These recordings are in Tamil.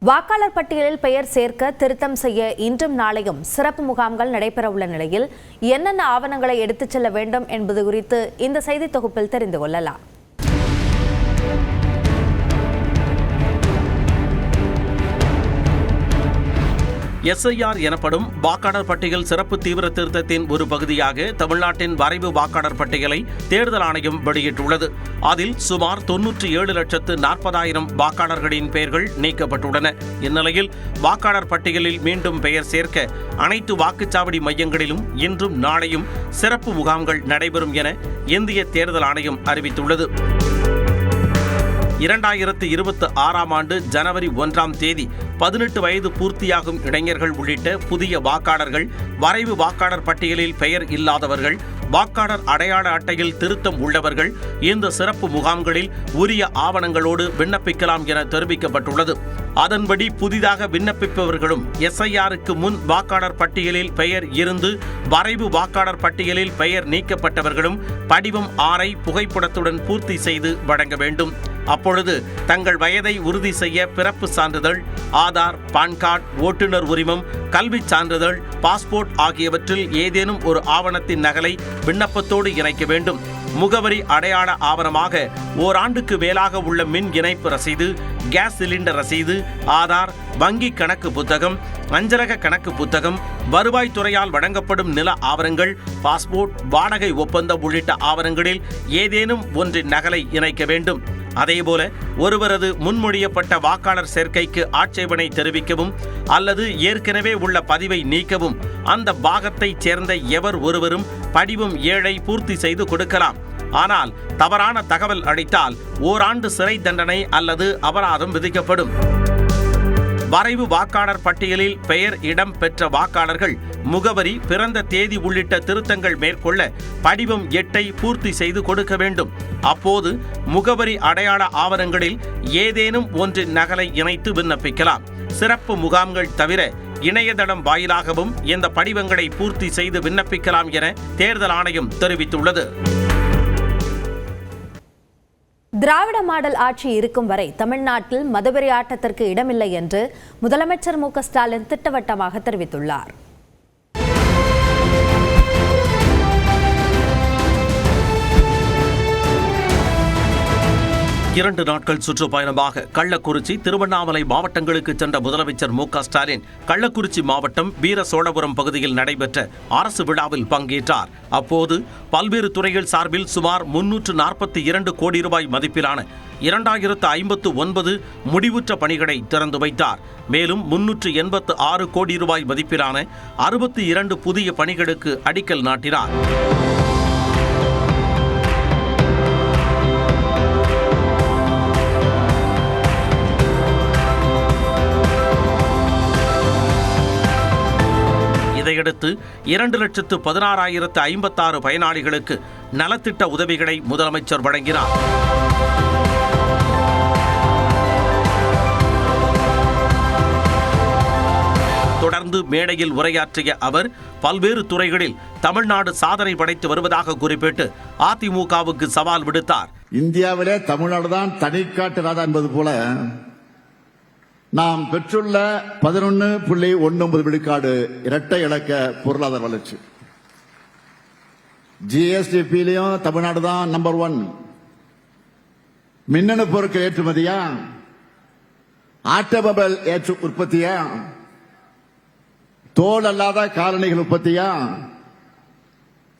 வாக்காளர் பட்டியலில் பெயர் சேர்க்க திருத்தம் செய்ய இன்றும் நாளையும் சிறப்பு முகாம்கள் நடைபெறவுள்ள நிலையில் என்னென்ன ஆவணங்களை எடுத்துச் செல்ல வேண்டும் என்பது குறித்து இந்த செய்தி தொகுப்பில் தெரிந்து கொள்ளலாம். SIR எனப்படும் வாக்காளர் பட்டியல் சிறப்பு தீவிர திருத்தத்தின் ஒரு பகுதியாக தமிழ்நாட்டின் வரைவு வாக்காளர் பட்டியலை தேர்தல் ஆணையம் வெளியிட்டுள்ளது. அதில் சுமார் 97,40,000 வாக்காளர்களின் பெயர்கள் நீக்கப்பட்டுள்ளன. இந்நிலையில் வாக்காளர் பட்டியலில் மீண்டும் பெயர் சேர்க்க அனைத்து வாக்குச்சாவடி மையங்களிலும் இன்றும் நாளையும் சிறப்பு முகாம்கள் நடைபெறும் என இந்திய தேர்தல் ஆணையம் அறிவித்துள்ளது. 2026ஆம் ஆண்டு ஜனவரி 1ஆம் தேதி 18 வயது பூர்த்தியாகும் இளைஞர்கள் உள்ளிட்ட புதிய வாக்காளர்கள், வரைவு வாக்காளர் பட்டியலில் பெயர் இல்லாதவர்கள், வாக்காளர் அடையாள அட்டையில் திருத்தம் உள்ளவர்கள் இந்த சிறப்பு முகாம்களில் உரிய ஆவணங்களோடு விண்ணப்பிக்கலாம் என தெரிவிக்கப்பட்டுள்ளது. அதன்படி புதிதாக விண்ணப்பிப்பவர்களும் SIRக்கு முன் வாக்காளர் பட்டியலில் பெயர் இருந்து வரைவு வாக்காளர் பட்டியலில் பெயர் நீக்கப்பட்டவர்களும் படிவம் 6ஐ புகைப்படத்துடன் பூர்த்தி செய்து வழங்க வேண்டும். அப்பொழுது தங்கள் வயதை உறுதி செய்ய பிறப்பு சான்றிதழ், ஆதார், பான் கார்டு, ஓட்டுநர் உரிமம், கல்வி சான்றிதழ், பாஸ்போர்ட் ஆகியவற்றில் ஏதேனும் ஒரு ஆவணத்தின் நகலை விண்ணப்பத்தோடு இணைக்க வேண்டும். முகவரி அடையாள ஆவணமாக ஓராண்டுக்கு மேலாக உள்ள மின் இணைப்பு ரசீது, கேஸ் சிலிண்டர் ரசீது, ஆதார், வங்கி கணக்கு புத்தகம், அஞ்சலக கணக்கு புத்தகம், வருவாய்த்துறையால் வழங்கப்படும் நில ஆவணங்கள், பாஸ்போர்ட், வாடகை ஒப்பந்தம் உள்ளிட்ட ஆவணங்களில் ஏதேனும் ஒன்றின் நகலை இணைக்க வேண்டும். அதேபோல ஒருவரது முன்மொழியப்பட்ட வாக்காளர் சேர்க்கைக்கு ஆட்சேபனை தெரிவிக்கவும் அல்லது ஏற்கனவே உள்ள பதிவை நீக்கவும் அந்த பாகத்தைச் சேர்ந்த எவர் ஒருவரும் படிவம் 7ஐ பூர்த்தி செய்து கொடுக்கலாம். ஆனால் தவறான தகவல் அளித்தால் ஓராண்டு சிறை தண்டனை அல்லது அபராதம் விதிக்கப்படும். வரைவு வாக்காளர் பட்டியலில் பெயர் இடம் பெற்ற வாக்காளர்கள் முகவரி, பிறந்த தேதி உள்ளிட்ட திருத்தங்கள் மேற்கொள்ள படிவம் 8ஐ பூர்த்தி செய்து கொடுக்க வேண்டும். அப்போது முகவரி அடையாள ஆவணங்களில் ஏதேனும் ஒன்றின் நகலை இணைத்து விண்ணப்பிக்கலாம். சிறப்பு முகாம்கள் தவிர இணையதளம் வாயிலாகவும் இந்த படிவங்களை பூர்த்தி செய்து விண்ணப்பிக்கலாம் என தேர்தல் ஆணையம் தெரிவித்துள்ளது. திராவிட மாடல் ஆட்சி இருக்கும் வரை தமிழ்நாட்டில் மதவெறி ஆட்டத்திற்கு இடமில்லை என்று முதலமைச்சர் மு க ஸ்டாலின் திட்டவட்டமாக தெரிவித்துள்ளார். இரண்டு நாட்கள் சுற்றுப்பயணமாக கள்ளக்குறிச்சி, திருவண்ணாமலை மாவட்டங்களுக்கு சென்ற முதலமைச்சர் மு க ஸ்டாலின் கள்ளக்குறிச்சி மாவட்டம் வீர சோழபுரம் பகுதியில் நடைபெற்ற அரசு விழாவில் பங்கேற்றார். அப்போது பல்வேறு துறைகள் சார்பில் சுமார் 342 கோடி ரூபாய் மதிப்பிலான 2059 முடிவுற்ற பணிகளை திறந்து வைத்தார். மேலும் 386 கோடி ரூபாய் மதிப்பிலான 62 புதிய பணிகளுக்கு அடிக்கல் நாட்டினார். இதையடுத்து 2,16,056 பயனாளிகளுக்கு நலத்திட்ட உதவிகளை முதலமைச்சர் வழங்கினார். தொடர்ந்து மேடையில் உரையாற்றிய அவர் பல்வேறு துறைகளில் தமிழ்நாடு சாதனை படைத்து வருவதாக குறிப்பிட்டு அதிமுகவுக்கு சவால் விடுத்தார். இந்தியாவிலே தமிழ்நாடு தான் தனிக்காட்டு ராஜா என்பது போல நாம் பெற்றுள்ள 11.19 விழுக்காடு இரட்டை இலக்க பொருளாதார வளர்ச்சி. GSDPலையும் தமிழ்நாடு தான் நம்பர் 1. மின்னணு பொருட்கள் ஏற்றுமதியா, ஆட்டோமொபைல் உற்பத்தியா, தோல் அல்லாத காலணிகள் உற்பத்தியா,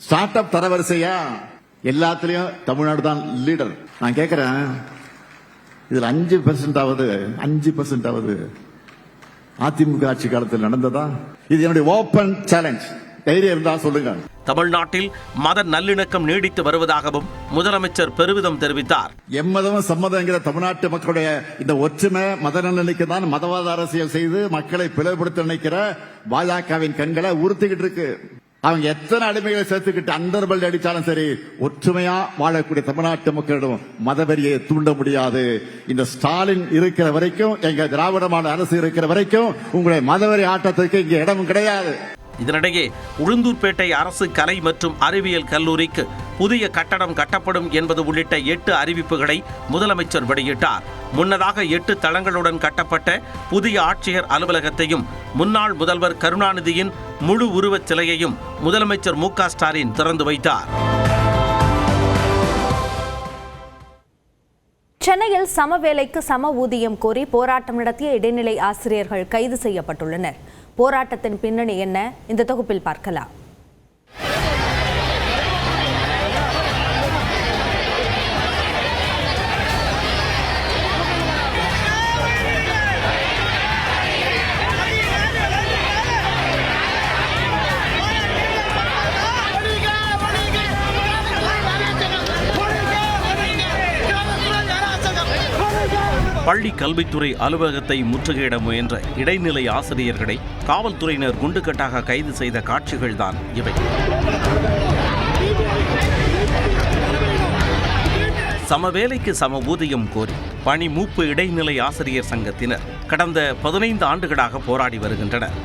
ஸ்டார்ட் அப் தரவரிசையா, எல்லாத்திலையும் தமிழ்நாடு தான் லீடர். நான் கேட்கிறேன், இதுல 5% ஆவது அதிமுக ஆட்சி காலத்தில் நடந்ததா? இது என்னுடைய ஓபன் சேலஞ்ச். தைரியம் இருந்தா சொல்லுங்க. தமிழ்நாட்டில் மத நல்லிணக்கம் நீடித்து வருவதாகவும் முதலமைச்சர் பெருமிதம் தெரிவித்தார். எம்மதமும் சம்மதங்கிற தமிழ்நாட்டு மக்களுடைய இந்த ஒற்றுமை மத நல்லிணக்கு தான் மதவாத அரசியல் செய்து மக்களை பிளவுபடுத்த நினைக்கிற பாஜகவின் கண்களை உறுத்திக்கிட்டு இருக்கு. அவங்க எத்தனை அடிமைகளை சேர்த்துக்கிட்டு அண்டர்பல் அடிச்சாலும் சரி, ஒற்றுமையா வாழக்கூடிய தமிழ்நாட்டு மக்களிடம் மதவெறியை தூண்ட முடியாது. இந்த ஸ்டாலின் இருக்கிற வரைக்கும், எங்க திராவிட மாடல் அரசு இருக்கிற வரைக்கும் உங்களுடைய மதவெறி ஆட்டத்திற்கு இங்கே இடமும் கிடையாது. இதனிடையே உளுந்தூர்பேட்டை அரசு கலை மற்றும் அறிவியல் கல்லூரிக்கு புதிய கட்டடம் கட்டப்படும் என்பது உள்ளிட்ட 8 அறிவிப்புகளை முதலமைச்சர் வெளியிட்டார். முன்னதாக 8 தளங்களுடன் கட்டப்பட்ட புதிய ஆட்சியர் அலுவலகத்தையும் முன்னாள் முதல்வர் கருணாநிதியின் முழு உருவச் சிலையையும் முதலமைச்சர் மு.க. ஸ்டாலின் திறந்து வைத்தார். சென்னையில் சம வேலைக்கு சம ஊதியம் கோரி போராட்டம் நடத்திய இடைநிலை ஆசிரியர்கள் கைது செய்யப்பட்டுள்ளனர். போராட்டத்தின் பின்னணி என்ன? இந்த தொகுப்பில் பார்க்கலாம். பள்ளி கல்வித்துறை அலுவலகத்தை முற்றுகையிட முயன்ற இடைநிலை ஆசிரியர்களை காவல்துறையினர் குண்டுக்கட்டாக கைது செய்த காட்சிகள்தான் இவை. சமவேலைக்கு சம ஊதியம் கோரி பணி மூப்பு இடைநிலை ஆசிரியர் சங்கத்தினர் கடந்த 15 ஆண்டுகளாக போராடி வருகின்றனர்.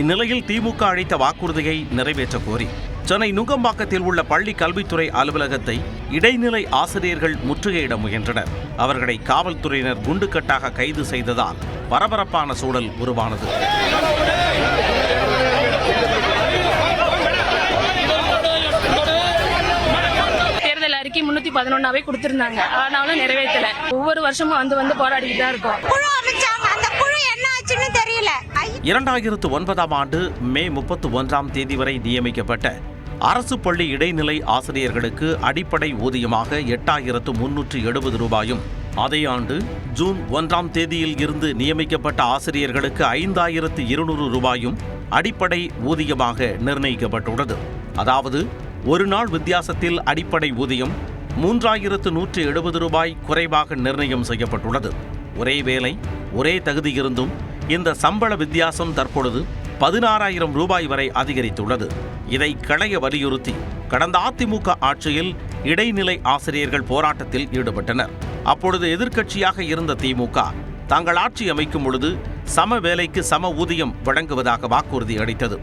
இந்நிலையில் திமுக அளித்த வாக்குறுதியை நிறைவேற்ற கோரி சென்னை நுங்கம்பாக்கத்தில் உள்ள பள்ளி கல்வித்துறை அலுவலகத்தை இடைநிலை ஆசிரியர்கள் முற்றுகையிட முயன்றனர். அவர்களை காவல்துறையினர் குண்டுக்கட்டாக கைது செய்ததால் பரபரப்பான சூழல் உருவானது. தேர்தல் அறிக்கை 311 கொடுத்திருந்தாங்க. ஆனாலும் நிறைவேற்றல. ஒவ்வொரு வருஷமும் வந்து போராடிட்டு தான் இருக்கோம். 2009ஆம் ஆண்டு மே 31ஆம் தேதி வரை நியமிக்கப்பட்ட அரசு பள்ளி இடைநிலை ஆசிரியர்களுக்கு அடிப்படை ஊதியமாக 8,370 ரூபாயும், அதே ஆண்டு ஜூன் 1ஆம் தேதியில் இருந்து நியமிக்கப்பட்ட ஆசிரியர்களுக்கு 5,200 ரூபாயும் அடிப்படை ஊதியமாக நிர்ணயிக்கப்பட்டுள்ளது. அதாவது ஒரு நாள் வித்தியாசத்தில் அடிப்படை ஊதியம் 3,170 ரூபாய் குறைவாக நிர்ணயம் செய்யப்பட்டுள்ளது. ஒரே வேலை ஒரே தகுதி இருந்தும் இந்த சம்பள வித்தியாசம் தற்பொழுது 16,000 ரூபாய் வரை அதிகரித்துள்ளது. இதை களைய வலியுறுத்தி கடந்த அதிமுக ஆட்சியில் இடைநிலை ஆசிரியர்கள் போராட்டத்தில் ஈடுபட்டனர். அப்பொழுது எதிர்க்கட்சியாக இருந்த திமுக தாங்கள் ஆட்சி அமைக்கும் பொழுது சம வேலைக்கு சம ஊதியம் வழங்குவதாக வாக்குறுதி அளித்தது.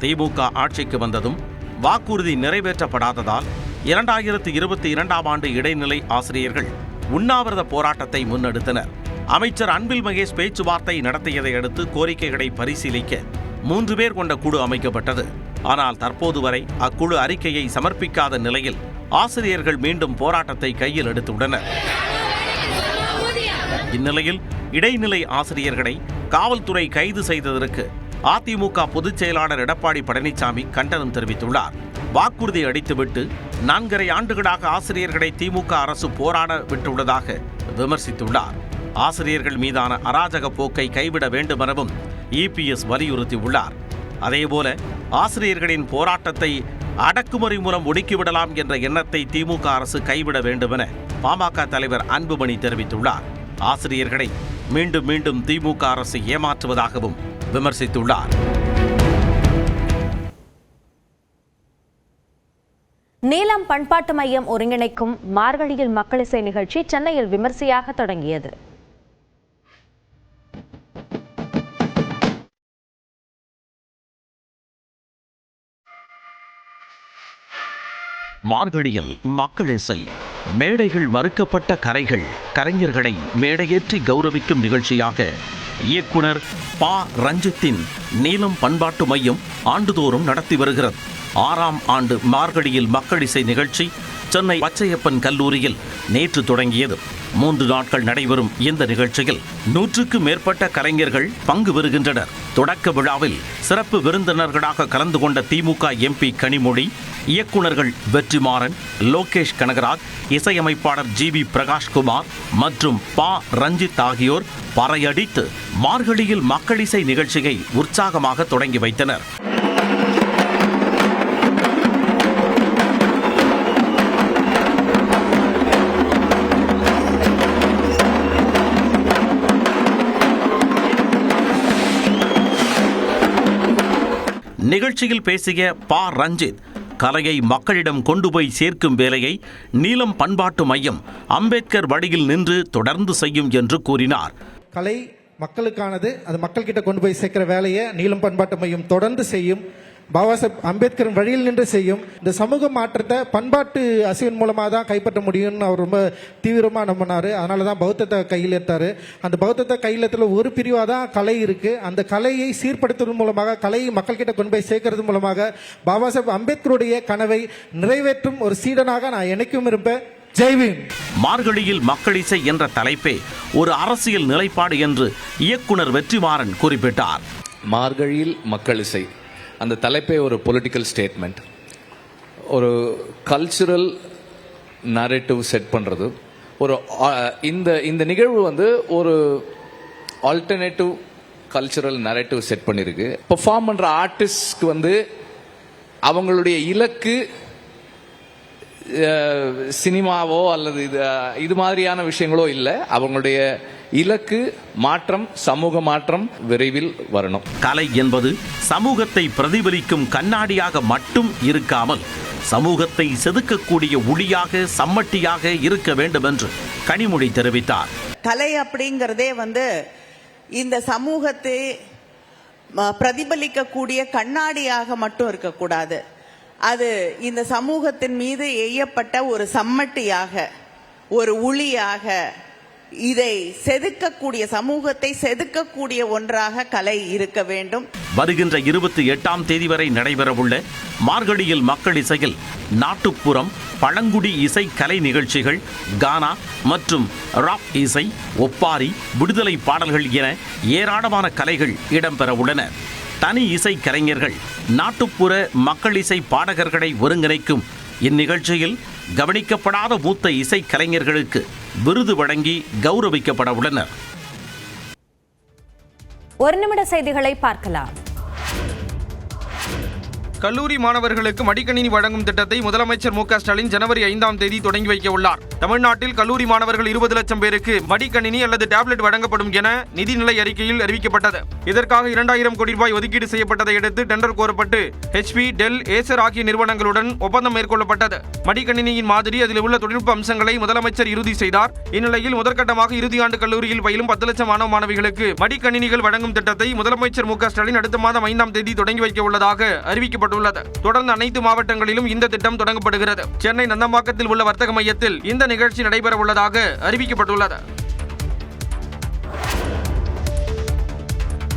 திமுக ஆட்சிக்கு வந்ததும் வாக்குறுதி நிறைவேற்றப்படாததால் 2022ஆம் ஆண்டு இடைநிலை ஆசிரியர்கள் உண்ணாவிரத போராட்டத்தை முன்னெடுத்தனர். அமைச்சர் அன்பில் மகேஷ் பேச்சுவார்த்தை நடத்தியதை அடுத்து கோரிக்கைகளை பரிசீலிக்க 3 பேர் கொண்ட குழு அமைக்கப்பட்டது. ஆனால் தற்போது வரை அக்குழு அறிக்கையை சமர்ப்பிக்காத நிலையில் ஆசிரியர்கள் மீண்டும் போராட்டத்தை கையில் எடுத்துள்ளனர். இந்நிலையில் இடைநிலை ஆசிரியர்களை காவல்துறை கைது செய்ததற்கு அதிமுக பொதுச் செயலாளர் எடப்பாடி பழனிசாமி கண்டனம் தெரிவித்துள்ளார். வாக்குறுதி அளித்துவிட்டு 4.5 ஆண்டுகளாக ஆசிரியர்களை திமுக அரசு போராட விட்டுள்ளதாக விமர்சித்துள்ளார். ஆசிரியர்கள் மீதான அராஜக போக்கை கைவிட வேண்டுமெனவும் இபிஎஸ் வலியுறுத்தியுள்ளார். அதேபோல ஆசிரியர்களின் போராட்டத்தை அடக்குமுறை மூலம் ஒடுக்கிவிடலாம் என்ற எண்ணத்தை திமுக அரசு கைவிட வேண்டுமென பாமக தலைவர் அன்புமணி தெரிவித்துள்ளார். ஆசிரியர்களை மீண்டும் மீண்டும் திமுக அரசு ஏமாற்றுவதாகவும் விமர்சித்துள்ளார். நீலம் பண்பாட்டு மையம் ஒருங்கிணைக்கும் மார்கழியில் மக்களிசை நிகழ்ச்சி சென்னையில் விமர்சையாக தொடங்கியது. மார்கழியில் மக்களிசை, மேடைகள் மறுக்கப்பட்ட கரைகள், கலைஞர்களை மேடையேற்றி கௌரவிக்கும் நிகழ்ச்சியாக இயக்குனர் ப. ரஞ்சித்தின் நீலம் பண்பாட்டு மையம் ஆண்டுதோறும் நடத்தி வருகிறது. 6ஆம் ஆண்டு மார்கழியில் மக்களிசை நிகழ்ச்சி சென்னை பச்சையப்பன் கல்லூரியில் நேற்று தொடங்கியது. 3 நாட்கள் நடைபெறும் இந்த நிகழ்ச்சியில் 100க்கும் மேற்பட்ட கலைஞர்கள் பங்கு பெறுகின்றனர். தொடக்க விழாவில் சிறப்பு விருந்தினர்களாக கலந்து கொண்ட திமுக எம்பி கனிமொழி, இயக்குநர்கள் வெற்றிமாறன், லோகேஷ் கனகராஜ், இசையமைப்பாளர் ஜிவி பிரகாஷ்குமார் மற்றும் ப. ரஞ்சித் ஆகியோர் பறையடித்து மார்கழியில் மக்களிசை நிகழ்ச்சியை உற்சாகமாக தொடங்கி வைத்தனர். நிகழ்ச்சியில் பேசிய ப. ரஞ்சித், கலையை மக்களிடம் கொண்டு போய் சேர்க்கும் வேலையை நீலம் பண்பாட்டு மையம் அம்பேத்கர் வழியில் நின்று தொடர்ந்து செய்யும் என்று கூறினார். கலை மக்களுக்கானது, அது மக்கள்கிட்ட கொண்டு போய் சேர்க்கிற வேலையை நீலம் பண்பாட்டு மையம் தொடர்ந்து செய்யும். பாபா சாஹேப் அம்பேத்கரின் வழியில் நின்று செய்யும் இந்த சமூக மாற்றத்தை பண்பாட்டு அசைவின் மூலமாக தான் கைப்பற்ற முடியும்னு அவர் ரொம்ப தீவிரமாக நம்பினார். அதனால தான் பௌத்தத்தை கையில் எடுத்தார். அந்த பௌத்தத்தை கையில் எடுத்துல ஒரு பிரிவாக தான் கலை இருக்குது. அந்த கலையை சீர்படுத்துவதன் மூலமாக, கலையை மக்கள்கிட்ட கொண்டு போய் சேர்க்கறது மூலமாக பாபா சாஹேப் அம்பேத்கருடைய கனவை நிறைவேற்றும் ஒரு சீடனாக நான் என்னைக்கும் இருப்பேன். ஜெய்வீம். மார்கழியில் மக்கள் இசை என்ற தலைப்பே ஒரு அரசியல் நிலைப்பாடு என்று இயக்குனர் வெற்றிமாறன் குறிப்பிட்டார். மார்கழியில் மக்கள் இசை அந்த தலைப்பே ஒரு பொலிட்டிக்கல் ஸ்டேட்மெண்ட், ஒரு கல்ச்சுரல் நரேட்டிவ் செட் பண்ணுறது. ஒரு இந்த நிகழ்வு வந்து ஒரு ஆல்டர்னேட்டிவ் கல்ச்சுரல் நரேட்டிவ் செட் பண்ணியிருக்கு. பெர்ஃபார்ம் பண்ணுற ஆர்டிஸ்ட்க்கு வந்து அவங்களுடைய இலக்கு சினிமாவோ அல்லது இது மாதிரியான விஷயங்களோ இல்லை. அவங்களுடைய இலக்கு மாற்றம், சமூக மாற்றம் விரைவில் வரணும். கலை என்பது சமூகத்தை பிரதிபலிக்கும் கண்ணாடியாக மட்டும் இருக்காமல் சமூகத்தை செதுக்கக்கூடிய ஒளியாக, சம்மட்டியாக இருக்க வேண்டும் என்று கனிமொழி தெரிவித்தார். கலை அப்படிங்கிறதே வந்து இந்த சமூகத்தை பிரதிபலிக்கக்கூடிய கண்ணாடியாக மட்டும் இருக்கக்கூடாது. அது இந்த சமூகத்தின் மீது எய்யப்பட்ட ஒரு சம்மட்டியாக, ஒரு ஒளியாக, இதை செதுக்கக்கூடிய, சமூகத்தை செதுக்கக்கூடிய ஒன்றாக கலை இருக்க வேண்டும். வருகின்ற 28ஆம் தேதி வரை நடைபெறவுள்ள மார்கழியில் மக்கள் இசையில் நாட்டுப்புறம், பழங்குடி இசை கலை நிகழ்ச்சிகள், கானா மற்றும் ராப் இசை, ஒப்பாரி, விடுதலை பாடல்கள் என ஏராளமான கலைகள் இடம்பெற உள்ளன. தனி இசை கலைஞர்கள், நாட்டுப்புற மக்கள் இசை பாடகர்களை ஒருங்கிணைக்கும் இந்நிகழ்ச்சியில் கவனிக்கப்படாத மூத்த இசை கலைஞர்களுக்கு விருது வழங்கி கௌரவிக்கப்பட உள்ளனர். ஒரு நிமிட செய்திகளை பார்க்கலாம். கல்லூரி மாணவர்களுக்கு மடிக்கணினி வழங்கும் திட்டத்தை முதலமைச்சர் மு.க. ஸ்டாலின் ஜனவரி 5ஆம் தேதி தொடங்கி வைக்க உள்ளார். தமிழ்நாட்டில் கல்லூரி மாணவர்கள் 20 லட்சம் பேருக்கு மடிக்கணினி அல்லது டேப்லெட் வழங்கப்படும் என நிதிநிலை அறிக்கையில் அறிவிக்கப்பட்டது. இதற்காக 2000 கோடி ரூபாய் ஒதுக்கீடு செய்யப்பட்டதை அடுத்து டெண்டர் கோரப்பட்டு HP, டெல், ஏசர் ஆகிய நிறுவனங்களுடன் ஒப்பந்தம் மேற்கொள்ளப்பட்டது. மடிக்கணினியின் மாதிரி, அதில் உள்ள தொழில்நுட்ப அம்சங்களை முதலமைச்சர் இறுதி செய்தார். இந்நிலையில் முதற்கட்டமாக இறுதி ஆண்டு கல்லூரியில் பயிலும் 10 லட்சம் மாணவ மாணவிகளுக்கு மடிக்கணினிகள் வழங்கும் திட்டத்தை முதலமைச்சர் மு.க. ஸ்டாலின் அடுத்த மாதம் 5ஆம் தேதி தொடங்கி வைக்க உள்ளதாக அறிவிக்கப்பட்டது. தொடர்ந்து அனைத்து மாவட்டங்களிலும் இந்த திட்டம் தொடங்கப்படுகிறது. சென்னை நந்தம்பாக்கத்தில் உள்ள வர்த்தக மையத்தில் இந்த நிகழ்ச்சி நடைபெற உள்ளதாக அறிவிக்கப்பட்டுள்ளது.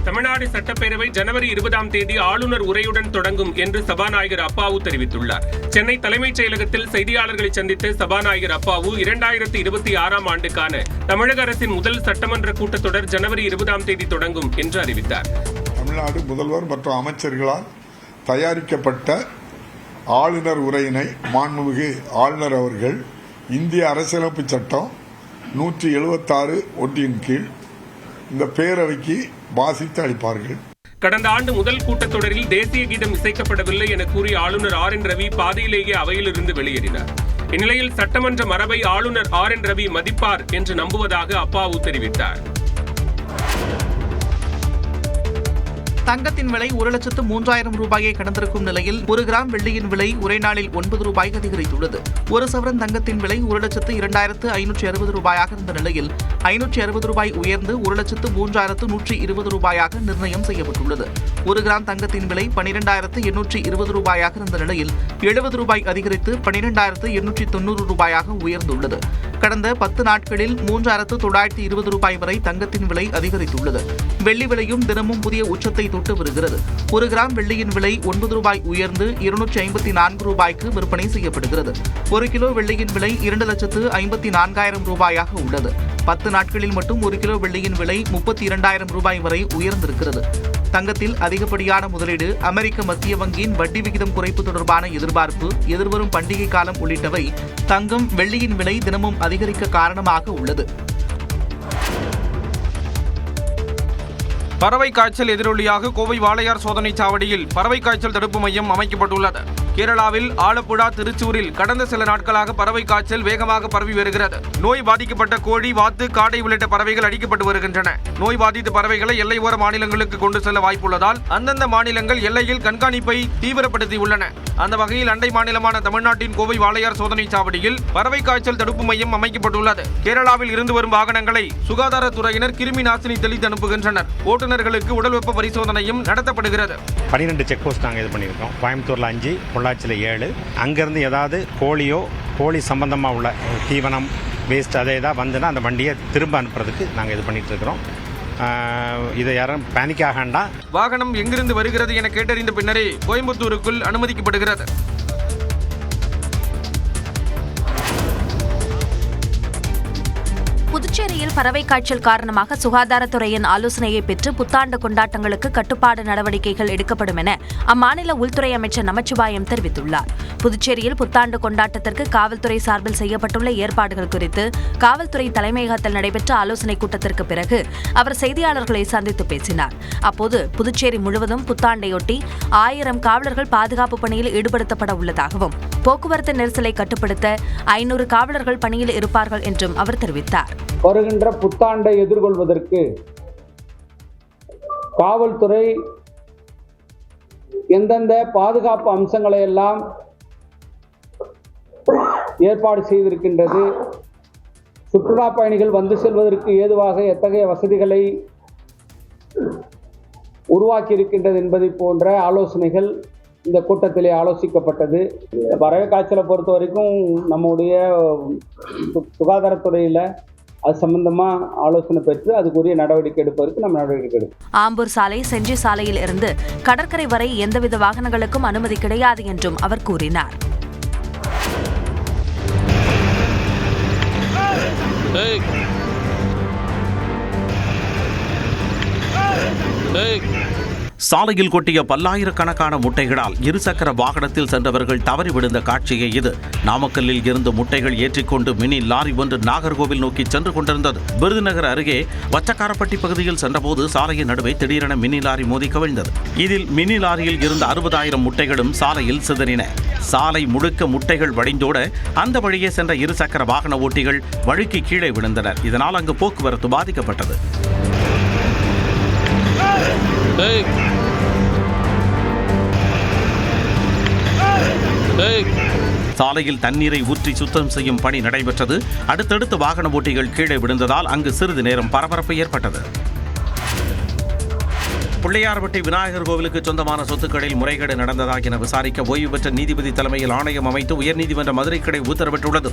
தமிழ்நாடு சட்டப்பேரவை ஜனவரி 20ஆம் தேதி ஆளுநர் உரையுடன் தொடங்கும் என்று சபாநாயகர் அப்பாவு தெரிவித்துள்ளார். சென்னை தலைமைச் செயலகத்தில் செய்தியாளர்களை சந்தித்த சபாநாயகர் அப்பாவு 2026ஆம் ஆண்டுக்கான தமிழக அரசின் முதல் சட்டமன்ற கூட்டத்தொடர் ஜனவரி 20ஆம் தேதி தொடங்கும் என்று அறிவித்தார். தமிழ்நாடு முதல்வர் மற்றும் அமைச்சர்களால் தயாரிக்கப்பட்ட ஆளுநர் உரையினை மாண்புமிகு ஆளுநர் அவர்கள் இந்திய அரசியலமைப்பு சட்டம் 176 ஒன்றின் கீழ் இந்த பேரவைக்கு வாசித்து அளிப்பார்கள். கடந்த ஆண்டு முதல் கூட்டத்தொடரில் தேசிய கீதம் இசைக்கப்படவில்லை என கூறிய ஆளுநர் RN ரவி பாதியிலேயே அவையிலிருந்து வெளியேறினார். இந்நிலையில் சட்டமன்ற மரபை ஆளுநர் RN ரவி மதிப்பார் என்று நம்புவதாக அப்பாவு தெரிவித்தார். தங்கத்தின் விலை 1,03,000 ரூபாயை கடந்திருக்கும் நிலையில் 1 கிராம் வெள்ளியின் விலை ஒரே நாளில் 9 ரூபாய் அதிகரித்துள்ளது. 1 சவரன் தங்கத்தின் விலை 1,02,560 ரூபாயாக இருந்த நிலையில் 560 ரூபாய் உயர்ந்து 1,03,120 ரூபாயாக நிர்ணயம் செய்யப்பட்டுள்ளது. 1 கிராம் தங்கத்தின் விலை 12,820 ரூபாயாக இருந்த நிலையில் 70 ரூபாய் அதிகரித்து 12,890 ரூபாயாக உயர்ந்துள்ளது. கடந்த 10 நாட்களில் 3,920 ரூபாய் வரை தங்கத்தின் விலை அதிகரித்துள்ளது. வெள்ளி விலையும் தினமும் புதிய உச்சத்தை தொட்டு வருகிறது. 1 கிராம் வெள்ளியின் விலை 9 ரூபாய் உயர்ந்து 254 ரூபாய்க்கு விற்பனை செய்யப்படுகிறது. 1 கிலோ வெள்ளியின் விலை 2,54,000 ரூபாயாக உள்ளது. 10 நாட்களில் மட்டும் 1 கிலோ வெள்ளியின் விலை 32,000 ரூபாய் வரை உயர்ந்திருக்கிறது. தங்கத்தில் அதிகப்படியான முதலீடு, அமெரிக்க மத்திய வங்கியின் வட்டி விகிதம் குறைப்பு தொடர்பான எதிர்பார்ப்பு, எதிர்வரும் பண்டிகை காலம் உள்ளிட்டவை தங்கம், வெள்ளியின் விலை தினமும் அதிகரிக்க காரணமாக உள்ளது. பறவை காய்ச்சல் எதிரொலியாக கோவை வாளையார் சோதனை சாவடியில் பறவை காய்ச்சல் தடுப்பு மையம் அமைக்கப்பட்டுள்ளது. கேரளாவில் ஆலப்புழா, திருச்சூரில் கடந்த சில நாட்களாக பறவை காய்ச்சல் வேகமாக பரவி வருகிறது. நோய் பாதிக்கப்பட்ட கோழி, வாத்து, காடை உள்ளிட்ட பறவைகள் அழிக்கப்பட்டு வருகின்றன. நோய் பாதித்த பறவைகளை எல்லையோர மாநிலங்களுக்கு கொண்டு செல்ல வாய்ப்புள்ளதால் அந்தந்த மாநிலங்கள் எல்லையில் கண்காணிப்பை தீவிரப்படுத்தியுள்ளன. அந்த வகையில் அண்டை மாநிலமான தமிழ்நாட்டின் கோவை வாளையார் சோதனை சாவடியில் பறவை காய்ச்சல் தடுப்பு மையம் அமைக்கப்பட்டுள்ளது. கேரளாவில் இருந்து வரும் வாகனங்களை சுகாதாரத்துறையினர் கிருமி நாசினி தெளித்து அனுப்புகின்றனர். ஓட்டுநர்களுக்கு உடல் வெப்ப பரிசோதனையும் நடத்தப்படுகிறது. 12 செக் போஸ்ட் நாங்கள் இது பண்ணியிருக்கோம். கோயம்புத்தூரில் 5, பொள்ளாச்சியில் 7. அங்கேருந்து ஏதாவது கோழி சம்பந்தமாக உள்ள தீவனம் வேஸ்ட் அதை ஏதாவது வந்துன்னா அந்த வண்டியை திரும்ப அனுப்புறதுக்கு நாங்கள் இது பண்ணிட்டு இருக்கிறோம். இதை யாரும் பேனிக் ஆகண்டா. வாகனம் எங்கிருந்து வருகிறது என கேட்டறிந்த பின்னரே கோயம்புத்தூருக்குள் அனுமதிக்கப்படுகிறது. புதுச்சேரியில் பறவை காய்ச்சல் காரணமாக சுகாதாரத்துறையின் ஆலோசனையை பெற்று புத்தாண்டு கொண்டாட்டங்களுக்கு கட்டுப்பாடு நடவடிக்கைகள் எடுக்கப்படும் என அம்மாநில உள்துறை அமைச்சர் நமச்சிவாயம் தெரிவித்துள்ளார். புதுச்சேரியில் புத்தாண்டு கொண்டாட்டத்திற்கு காவல்துறை சார்பில் செய்யப்பட்டுள்ள ஏற்பாடுகள் குறித்து காவல்துறை தலைமையகத்தில் நடைபெற்ற ஆலோசனைக் கூட்டத்திற்கு பிறகு அவர் செய்தியாளர்களை சந்தித்து பேசினார். அப்போது புதுச்சேரி முழுவதும் புத்தாண்டையொட்டி 1000 காவலர்கள் பாதுகாப்பு பணியில் ஈடுபடுத்தப்பட உள்ளதாகவும் போக்குவரத்து நெரிசலை கட்டுப்படுத்த 500 காவலர்கள் பணியில் இருப்பார்கள் என்றும் அவர் தெரிவித்தார். வருகின்ற புத்தாண்டை எதிர்கொள்வதற்கு காவல்துறை எந்தெந்த பாதுகாப்பு அம்சங்களை எல்லாம் ஏற்பாடு செய்திருக்கின்றது, சுற்றுலா பயணிகள் வந்து செல்வதற்கு ஏதுவாக எத்தகைய வசதிகளை உருவாக்கி இருக்கின்றது என்பதை போன்ற ஆலோசனைகள் இந்த கூட்டத்திலே ஆலோசிக்கப்பட்டது. பறவை காய்ச்சலை பொறுத்த வரைக்கும் நம்முடைய சுகாதாரத்துறையில் அது சம்பந்தமா ஆலோசனை பெற்று அதுக்குரிய நடவடிக்கை எடுப்பதற்கு நம்ம நடவடிக்கை எடுப்போம். ஆம்பூர் சாலை, செஞ்சி சாலையில் இருந்து கடற்கரை வரை எந்தவித வாகனங்களுக்கும் அனுமதி கிடையாது என்றும் அவர் கூறினார். சாலையில் கொட்டிய பல்லாயிரக்கணக்கான முட்டைகளால் இருசக்கர வாகனத்தில் சென்றவர்கள் தவறி விழுந்த காட்சியை இது. நாமக்கல்லில் இருந்து முட்டைகள் ஏற்றிக்கொண்டு மினி லாரி ஒன்று நாகர்கோவில் நோக்கி சென்று கொண்டிருந்தது. விருதுநகர் அருகே வச்சக்காரப்பட்டி பகுதியில் சென்றபோது சாலையின் நடுவே திடீரென மினி லாரி மோதி கவிழ்ந்தது. இதில் மினி லாரியில் இருந்த 60,000 முட்டைகளும் சாலையில் சிதறின. சாலை முழுக்க முட்டைகள் வழிந்தோட அந்த வழியே சென்ற இருசக்கர வாகன ஓட்டிகள் வழுக்கி கீழே விழுந்தனர். இதனால் அங்கு போக்குவரத்து பாதிக்கப்பட்டது. சாலையில் தண்ணீரை ஊற்றி சுத்தம் செய்யும் பணி நடைபெற்றது. அடுத்தடுத்து வாகன ஓட்டிகள் கீழே விழுந்ததால் அங்கு சிறிது நேரம் பரபரப்பு ஏற்பட்டது. பிள்ளையார்பட்டி விநாயகர் கோவிலுக்கு சொந்தமான சொத்துக்களில் முறைகேடு நடந்ததாக என விசாரிக்க ஓய்வு பெற்ற நீதிபதி தலைமையில் ஆணையம் அமைத்து உயர்நீதிமன்ற மதுரை கிளை உத்தரவிட்டுள்ளது.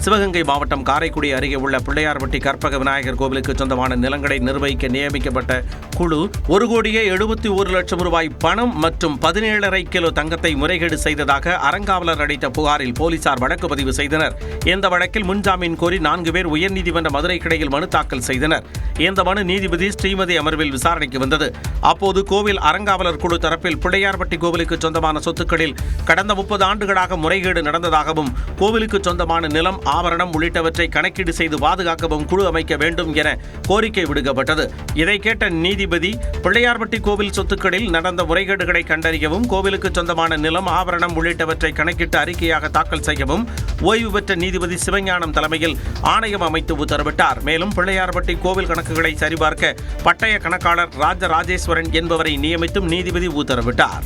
சிவகங்கை மாவட்டம் காரைக்குடி அருகே உள்ள பிள்ளையார்பட்டி கற்பக விநாயகர் கோவிலுக்கு சொந்தமான நிலங்களை நிர்வகிக்க நியமிக்கப்பட்ட குழு 1,71,00,000 ரூபாய் பணம் மற்றும் 17,5 கிலோ தங்கத்தை முறைகேடு செய்ததாக அறங்காவலர் அளித்த புகாரில் போலீசார் வழக்கு பதிவு செய்தனர். இந்த வழக்கில் முன்ஜாமீன் கோரி 4 பேர் உயர்நீதிமன்ற மதுரை கிளையில் மனு தாக்கல் செய்தனர். இந்த மனு நீதிபதி ஸ்ரீமதி அமர்வில் விசாரணைக்கு வந்தது. அப்போது கோவில் அறங்காவலர் குழு தரப்பில் பிள்ளையார்பட்டி கோவிலுக்கு சொந்தமான சொத்துக்களில் கடந்த 30 ஆண்டுகளாக முறைகேடு நடந்ததாகவும் கோவிலுக்கு சொந்தமான நிலம், ஆபரணம் உள்ளிட்டவற்றை கணக்கீடு செய்து பாதுகாக்கவும் குழு அமைக்க வேண்டும் என கோரிக்கை விடுக்கப்பட்டது. இதை கேட்ட நீதிபதி பிள்ளையார்பட்டி கோவில் சொத்துக்களில் நடந்த முறைகேடுகளை கண்டறியவும் கோவிலுக்கு சொந்தமான நிலம், ஆபரணம் உள்ளிட்டவற்றை கணக்கிட்டு அறிக்கையாக தாக்கல் செய்யவும் ஓய்வு பெற்ற நீதிபதி சிவஞானம் தலைமையில் ஆணையம் அமைத்து உத்தரவிட்டார். மேலும் பிள்ளையார்பட்டி கோவில் கணக்குகளை சரிபார்க்க பட்டய கணக்காளர் ராஜராஜேஸ்வரன் என்பவரை நியமித்தும் நீதிபதி உத்தரவிட்டார்.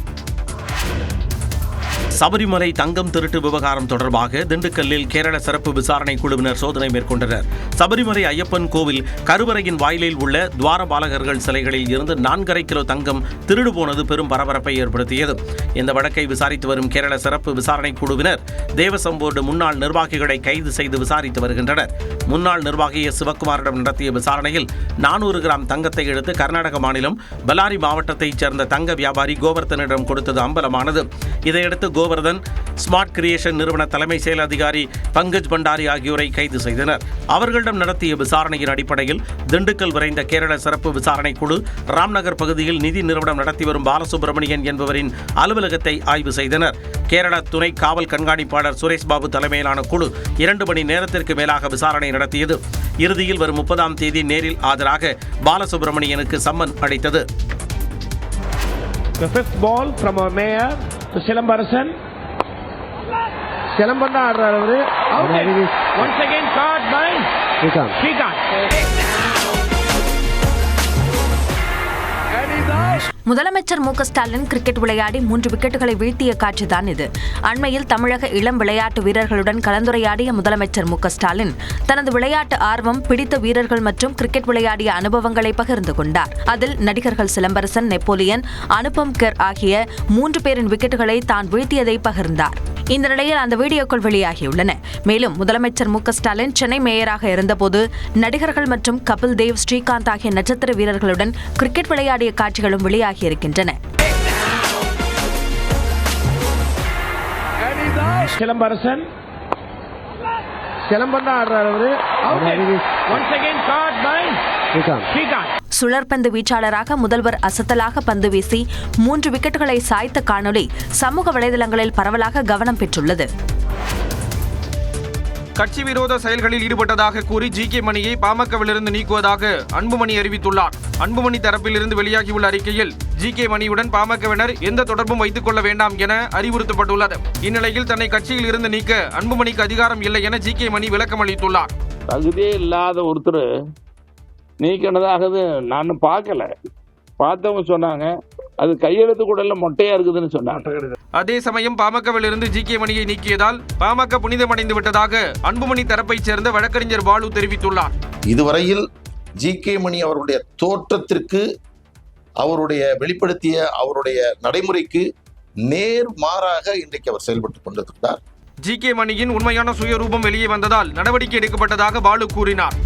சபரிமலை தங்கம் திருட்டு விவகாரம் தொடர்பாக திண்டுக்கல்லில் கேரள சிறப்பு விசாரணை குழுவினர் சோதனை மேற்கொண்டனர். சபரிமலை ஐயப்பன் கோவில் கருவறையின் வாயிலில் உள்ள துவாரபாலகர்கள் சிலைகளில் இருந்து 4,5 கிலோ தங்கம் திருடு போனது பெரும் பரபரப்பை ஏற்படுத்தியது. இந்த வழக்கை விசாரித்து வரும் கேரள சிறப்பு விசாரணை குழுவினர் தேவசம் போர்டு முன்னாள் நிர்வாகிகளை கைது செய்து விசாரித்து வருகின்றனர். முன்னாள் நிர்வாகி சிவக்குமாரிடம் நடத்திய விசாரணையில் 400 கிராம் தங்கத்தை எடுத்து கர்நாடக மாநிலம் பல்லாரி மாவட்டத்தைச் சேர்ந்த தங்க வியாபாரி கோவர்தனிடம் கொடுத்தது அம்பலமானது. இதையடுத்து கோவர்தன் ஸ்மார்ட் கிரியேஷன் நிறுவன தலைமை செயல் அதிகாரி பங்கஜ் பண்டாரி ஆகியோரை கைது செய்தனர். அவர்களிடம் நடத்திய விசாரணையின் அடிப்படையில் திண்டுக்கல் விரைந்த கேரள சிறப்பு விசாரணை குழு ராம்நகர் பகுதியில் நிதி நிறுவனம் நடத்தி வரும் பாலசுப்ரமணியன் என்பவரின் அலுவலகத்தை ஆய்வு செய்தனர். கேரள துணை காவல் கண்காணிப்பாளர் சுரேஷ் பாபு தலைமையிலான குழு 2 மணி நேரத்திற்கு மேலாக விசாரணை நடத்தியது. இறுதியில் வரும் 30ஆம் தேதி நேரில் ஆஜராக பாலசுப்ரமணியனுக்கு சம்மன் அளித்தது. The fifth ball from our mayor to Silambarasan. Silambam தான் ஆடுறாரு அவரு. Once again caught by Srikanth. முதலமைச்சர் மு.க.ஸ்டாலின் கிரிக்கெட் விளையாடி 3 விக்கெட்டுகளை வீழ்த்திய காட்சிதான் இது. அண்மையில் தமிழக இளம் விளையாட்டு வீரர்களுடன் கலந்துரையாடிய முதலமைச்சர் மு.க.ஸ்டாலின் தனது விளையாட்டு ஆர்வம், பிடித்த வீரர்கள் மற்றும் கிரிக்கெட் விளையாடிய அனுபவங்களை பகிர்ந்து கொண்டார். அதில் நடிகர்கள் சிலம்பரசன், நெப்போலியன், அனுபம் கெர் ஆகிய 3 பேரின் விக்கெட்டுகளை தான் வீழ்த்தியதை பகிர்ந்தார். இந்த நிலையில் அந்த வீடியோக்கள் வெளியாகியுள்ளன. மேலும் முதலமைச்சர் மு.க.ஸ்டாலின் சென்னை மேயராக இருந்தபோது நடிகர்கள் மற்றும் கபில் தேவ், ஸ்ரீகாந்த் ஆகிய நட்சத்திர வீரர்களுடன் கிரிக்கெட் விளையாடிய காட்சிகளும் வெளியாகியிருக்கின்றன. சிலம்பரசன் சிலம்பம் தான் ஆடுறாரு அவரு. Once again caught by Srikanth. சுழற்பந்து வீச்சாளராக முதல்வர் அசத்தலாக பந்து வீசி 3 விக்கெட்டுகளை சாய்த்த காணொலி சமூக வலைதளங்களில் பரவலாக கவனம் பெற்றுள்ளது. கட்சி விரோத செயல்களில் ஈடுபட்டதாக கூறி ஜி.கே. மணியை பாமகவிலிருந்து நீக்குவதாக அன்புமணி அறிவித்துள்ளார். அன்புமணி தரப்பிலிருந்து வெளியாகியுள்ள அறிக்கையில் ஜி.கே. மணியுடன் பாமகவினர் எந்த தொடர்பும் வைத்துக் கொள்ள வேண்டாம் என அறிவுறுத்தப்பட்டுள்ளது. இந்நிலையில் தன்னை கட்சியில் இருந்து நீக்க அன்புமணிக்கு அதிகாரம் இல்லை என ஜி.கே. மணி விளக்கம் அளித்துள்ளார். தகுதியே இல்லாத ஒருத்தர் நீக்கினதாக நான் பார்க்கல. பார்த்தவங்க சொன்னாங்க அது கையெழுத்து கூட மொட்டையா இருக்குதுன்னு சொன்னாங்க. அதே சமயம் பாமகவிலிருந்து ஜி.கே. மணியை நீக்கியதால் பாமக புனிதமடைந்து விட்டதாக அன்புமணி தரப்பைச் சேர்ந்த வழக்கறிஞர் பாலு தெரிவித்துள்ளார். இதுவரையில் ஜி.கே. மணி அவருடைய தோற்றத்திற்கு, அவருடைய வெளிப்படுத்திய அவருடைய நடைமுறைக்கு நேர் மாறாக இன்றைக்கு அவர் செயல்பட்டுக் கொண்டிருக்கிறார். ஜி.கே. மணியின் உண்மையான சுயரூபம் வெளியே வந்ததால் நடவடிக்கை எடுக்கப்பட்டதாக பாலு கூறினார்.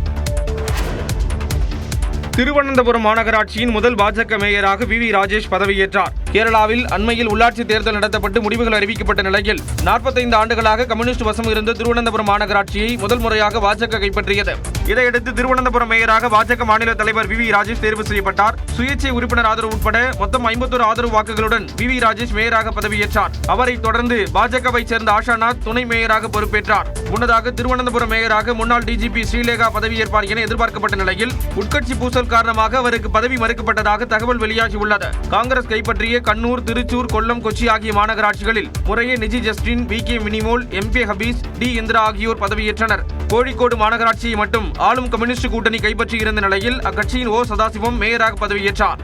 திருவனந்தபுரம் மாநகராட்சியின் முதல் பாஜக மேயராக வி. ராஜேஷ் பதவியேற்றார். கேரளாவில் அண்மையில் உள்ளாட்சி தேர்தல் நடத்தப்பட்டு முடிவுகள் அறிவிக்கப்பட்ட நிலையில் 45 ஆண்டுகளாக கம்யூனிஸ்ட் வசம் இருந்த திருவனந்தபுரம் மாநகராட்சியை முதல் முறையாக பாஜக கைப்பற்றியது. இதையடுத்து திருவனந்தபுரம் மேயராக பாஜக மாநில தலைவர் வி. ராஜேஷ் தேர்வு செய்யப்பட்டார். சுயேட்சை உறுப்பினர் ஆதரவு உட்பட மொத்தம் 51 ஆதரவு வாக்குகளுடன் வி. ராஜேஷ் மேயராக பதவியேற்றார். அவரை தொடர்ந்து பாஜகவை சேர்ந்த ஆஷாநாத் துணை மேயராக பொறுப்பேற்றார். முன்னதாக திருவனந்தபுரம் மேயராக முன்னாள் டிஜிபி ஸ்ரீலேகா பதவியேற்பார் என எதிர்பார்க்கப்பட்ட நிலையில் உட்கட்சி பூசல் காரணமாக அவருக்கு பதவி மறுக்கப்பட்டதாக தகவல் வெளியாகியுள்ளது. காங்கிரஸ் கைப்பற்றிய கண்ணூர், திருச்சூர், கொல்லம், கொச்சி ஆகிய மாநகராட்சிகளில் முறையே Niji Justin, V K. Minimol, M K. Hafeez, T. Indira ஆகியோர் பதவியேற்றனர். கோழிக்கோடு மாநகராட்சியை மட்டும் ஆளும் கம்யூனிஸ்ட் கூட்டணி கைப்பற்றியிருந்த நிலையில் அக்கட்சியின் ஓ. சதாசிவம் மேயராக பதவியேற்றார்.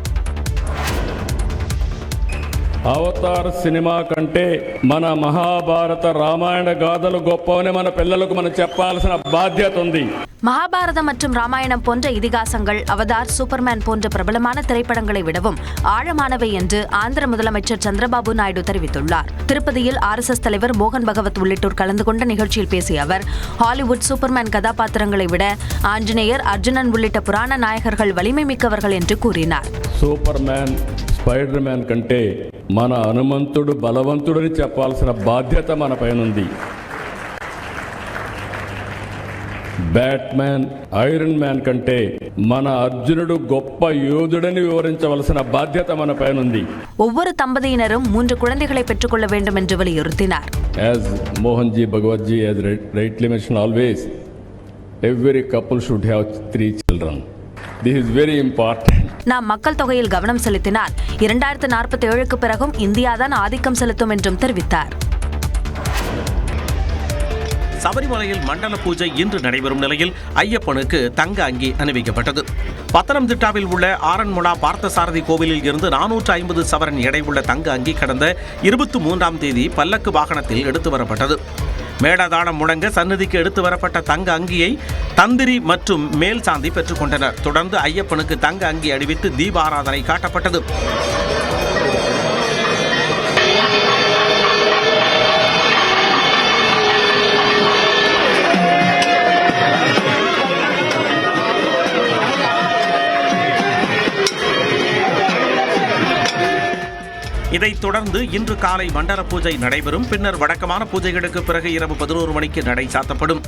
అవతార్ సినిమా కంటే మన మహాభారత రామాయణ గాథలు గొప్పవని మన పిల్లలకు మనం చెప్పాల్సిన బాధ్యత ఉంది. மகாபாரதம் மற்றும் ராமாயணம் போன்ற இதிகாசங்கள், அவதார், சூப்பர்மேன் போன்ற பிரபலமான திரைப்படங்களை விடவும் ஆழமானவை என்று ஆந்திர முதலமைச்சர் சந்திரபாபு நாயுடு தெரிவித்துள்ளார். திருப்பதியில் RSS தலைவர் மோகன் பகவத் உள்ளிட்டோர் கலந்து கொண்ட நிகழ்ச்சியில் பேசிய அவர், ஹாலிவுட் சூப்பர்மேன் கதாபாத்திரங்களை விட ஆஞ்சநேயர், அர்ஜுனன் உள்ளிட்ட புராண நாயகர்கள் வலிமை மிக்கவர்கள் என்று கூறினார். సూపర్మ్యాన్, స్పైడర్ మ్యాన్ కంటే మన హనుమంతుడు బలవంతుడని చెప్పాల్సిన బాధ్యత మన పైనుంది. బ్యాట్మ్యాన్, ఐరన్ మ్యాన్ కంటే మన అర్జునుడు గొప్ప యోధుడని వివరించవలసిన బాధ్యత మన పైనుంది. ஒவ்வொரு தம்பதியினரும் 3 குழந்தைகளை பெற்றுக்கொள்ள வேண்டும் என்று வலியுறுத்தினார். As Mohanji Bhagwatji has rightly mentioned always, every couple should have 3 children. This is very important. நாம் மக்கள் தொகையில் கவனம் செலுத்தினால் 2047க்கு பிறகும் இந்தியாதான் ஆதிக்கம் செலுத்தும் என்றும் தெரிவித்தார். சபரிமலையில் மண்டல பூஜை இன்று நடைபெறும் நிலையில் ஐயப்பனுக்கு தங்க அங்கி அணிவிக்கப்பட்டது. பத்தனம்திட்டாவில் உள்ள ஆரன்முளா பார்த்தசாரதி கோவிலில் இருந்து 450 சவரன் எடை உள்ள தங்க அங்கி கடந்த 23ஆம் தேதி பல்லக்கு வாகனத்தில் எடுத்து வரப்பட்டது. மேளதாளம் முழங்க சன்னதிக்கு எடுத்து வரப்பட்ட தங்க அங்கியை தந்திரி மற்றும் மேல் சாந்தி பெற்றுக் கொண்டனர். தொடர்ந்து ஐயப்பனுக்கு தங்க அங்கி அணிவித்து தீபாராதனை காட்டப்பட்டது. இதைத் தொடர்ந்து இன்று காலை மண்டல பூஜை நடைபெறும். பின்னர் வழக்கமான பூஜைகளுக்கு பிறகு இரவு 11 மணிக்கு நடை சாத்தப்படும்.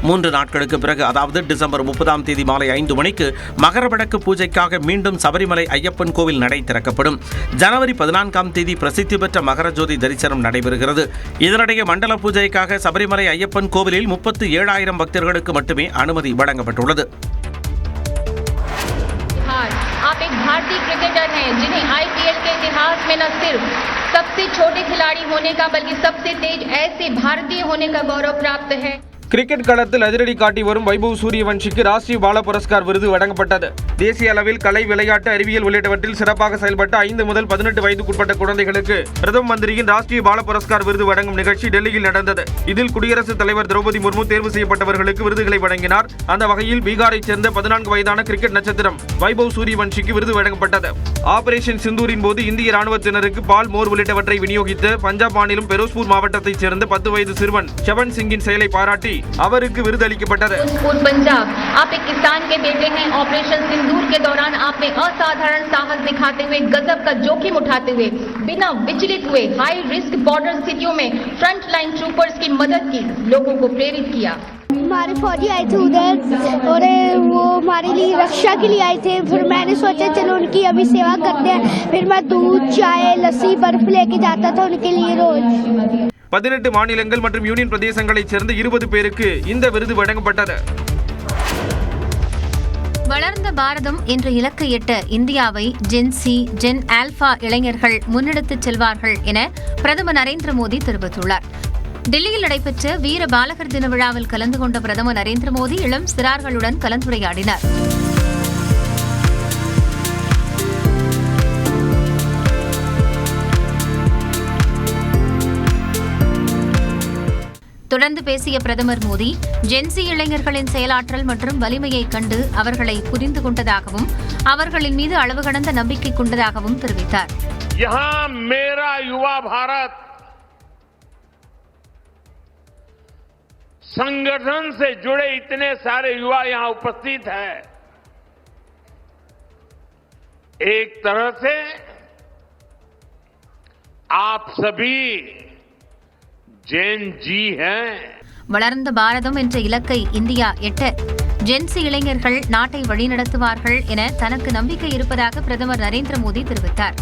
3 நாட்களுக்கு பிறகு, அதாவது டிசம்பர் 30ஆம் தேதி மாலை 5 மணிக்கு மகரவிளக்கு பூஜைக்காக மீண்டும் சபரிமலை ஐயப்பன் கோவில் நடை திறக்கப்படும். ஜனவரி 14ஆம் தேதி பிரசித்தி பெற்ற மகரஜோதி தரிசனம் நடைபெறுகிறது. இதனிடையே மண்டல பூஜைக்காக சபரிமலை ஐயப்பன் கோவிலில் 37,000 பக்தர்களுக்கு மட்டுமே அனுமதி வழங்கப்பட்டுள்ளது. आप एक भारतीय क्रिकेटर हैं जिन्हें IPL के इतिहास में न सिर्फ सबसे छोटे खिलाड़ी होने का बल्कि सबसे तेज ऐसे भारतीय होने का गौरव प्राप्त है। கிரிக்கெட் களத்தில் அதிரடி காட்டி வரும் வைபவ் சூரியவன்ஷிக்கு ராஷ்டிரிய பால புரஸ்கார் விருது வழங்கப்பட்டது. தேசிய அளவில் கலை, விளையாட்டு, அறிவியல் உள்ளிட்டவற்றில் சிறப்பாக செயல்பட்ட 5 முதல் 18 வயதுக்குட்பட்ட குழந்தைகளுக்கு பிரதம மந்திரியின் ராஷ்டிரிய பால புரஸ்கார் விருது வழங்கும் நிகழ்ச்சி டெல்லியில் நடந்தது. இதில் குடியரசுத் தலைவர் திரௌபதி முர்மு தேர்வு செய்யப்பட்டவர்களுக்கு விருதுகளை வழங்கினார். அந்த வகையில் பீகாரைச் சேர்ந்த 14 வயதான கிரிக்கெட் நட்சத்திரம் வைபவ் சூரியவன்ஷிக்கு விருது வழங்கப்பட்டது. ஆபரேஷன் சிந்தூரின் போது இந்திய ராணுவத்தினருக்கு பால், மோர் உள்ளிட்டவற்றை விநியோகித்து பஞ்சாப் மாநிலம் பெரோஸ்பூர் மாவட்டத்தைச் சேர்ந்த 10 வயது சிறுவன் ஷவன் சிங்கின் செயலை பாராட்டி அவருக்கு விருது அளிக்கப்பட்டது. पंजाब, आप एक किसान के बेटे हैं। ऑपरेशन सिंदूर के दौरान आपने असाधारण साहस दिखाते हुए, गजब का जोखिम उठाते हुए, बिना विचलित हुए हाई रिस्क बॉर्डर स्थितियों में फ्रंट लाइन ट्रूपर्स की मदद की, लोगों को प्रेरित किया। हमारे फौजी आए थे उधर और वो हमारे लिए रक्षा के लिए आए थे। फिर मैंने सोचा चलो उनकी अभी सेवा करते हैं। फिर मैं दूध, चाय, लस्सी, बर्फ लेके जाता था उनके लिए रोज। 18 மாநிலங்கள் மற்றும் யூனியன் பிரதேசங்களைச் சேர்ந்த 20 பேருக்கு இந்த விருது வழங்கப்பட்டது. வளர்ந்த பாரதம் என்ற இலக்கை எட்ட இந்தியாவை ஜென்சி, ஜென் ஆல்பா இளைஞர்கள் முன்னெடுத்துச் செல்வார்கள் என பிரதமர் நரேந்திர மோடி தெரிவித்துள்ளார். டெல்லியில் நடைபெற்ற வீர பாலகர் தின விழாவில் கலந்து கொண்ட பிரதமர் நரேந்திர மோடி இளம் சிறார்களுடன் கலந்துரையாடினார். தொடர்ந்து பேசிய பிரதமர் மோடி, ஜென்சி இளைஞர்களின் செயலாற்றல் மற்றும் வலிமையை கண்டு அவர்களை புரிந்து கொண்டதாகவும் அவர்களின் மீது அளவு கடந்த நம்பிக்கை கொண்டதாகவும் தெரிவித்தார். यहाँ मेरा युवा भारत संगठन से जुड़े इतने सारे युवा यहाँ उपस्थित हैं। एक तरह से आप सभी जेन जी हैं। வளர்ந்த பாரதம் என்ற இலக்கை இந்தியா எட்ட ஜென்சி இளைஞர்கள் நாட்டை வழிநடத்துவார்கள் என தனக்கு நம்பிக்கை இருப்பதாக பிரதமர் நரேந்திர மோடி தெரிவித்தார்.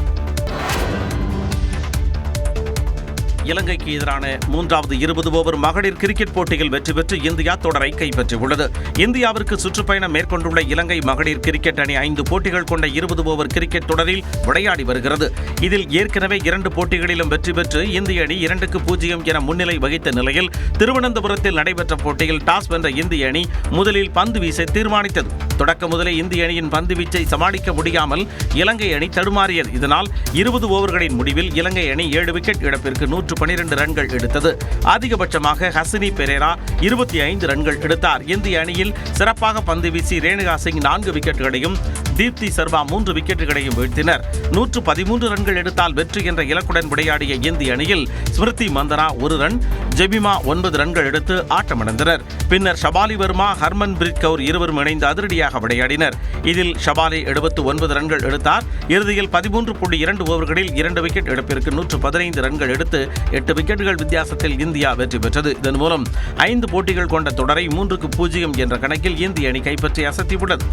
இலங்கைக்கு எதிரான 3வது 20 ஓவர் மகளிர் கிரிக்கெட் போட்டியில் வெற்றி பெற்று இந்தியா தொடரை கைப்பற்றியுள்ளது. இந்தியாவிற்கு சுற்றுப்பயணம் மேற்கொண்டுள்ள இலங்கை மகளிர் கிரிக்கெட் அணி 5 போட்டிகள் கொண்ட 20 ஓவர் கிரிக்கெட் தொடரில் விளையாடி வருகிறது. இதில் ஏற்கனவே 2 போட்டிகளிலும் வெற்றி பெற்று இந்திய அணி 2-0 என முன்னிலை வகித்த நிலையில் திருவனந்தபுரத்தில் நடைபெற்ற போட்டியில் டாஸ் வென்ற இந்திய அணி முதலில் பந்து வீச தீர்மானித்தது. தொடக்க முதலே இந்திய அணியின் பந்து வீச்சை சமாளிக்க முடியாமல் இலங்கை அணி தடுமாறியது. இதனால் 20 ஓவர்களின் முடிவில் இலங்கை அணி 7 விக்கெட் இழப்பிற்கு 112 ரன்கள் எடுத்தது. அதிகபட்சமாக ஹசினி பெரேரா 25 ரன்கள் எடுத்தார். இந்திய அணியில் சிறப்பாக பந்து வீசி ரேணுகா சிங் 4 விக்கெட்டுகளையும் தீப்தி சர்மா 3 விக்கெட்டுகளையும் வீழ்த்தினர். 113 ரன்கள் எடுத்தால் வெற்றி என்ற இலக்குடன் விளையாடிய இந்திய அணியில் ஸ்மிருதி மந்தனா 1 ரன், ஜெபிமா 9 ரன்கள் எடுத்து ஆட்டமிழந்தனர். பின்னர் ஷபாலி வர்மா, ஹர்மன் பிரீத் கவுர் இருவரும் இணைந்து அதிரடியாக விளையாடினர். இதில் ஷபாலி 79 ரன்கள் எடுத்தார். இறுதியில் 13.2 ஓவர்களில் 2 விக்கெட் இழப்பிற்கு 115 ரன்கள் எடுத்து 8 விக்கெட்டுகள் வித்தியாசத்தில் இந்தியா வெற்றி பெற்றது. இதன் மூலம் 5 போட்டிகள் கொண்ட தொடரை 3-0 என்ற கணக்கில் இந்திய அணி கைப்பற்றி அசத்தியுள்ளது.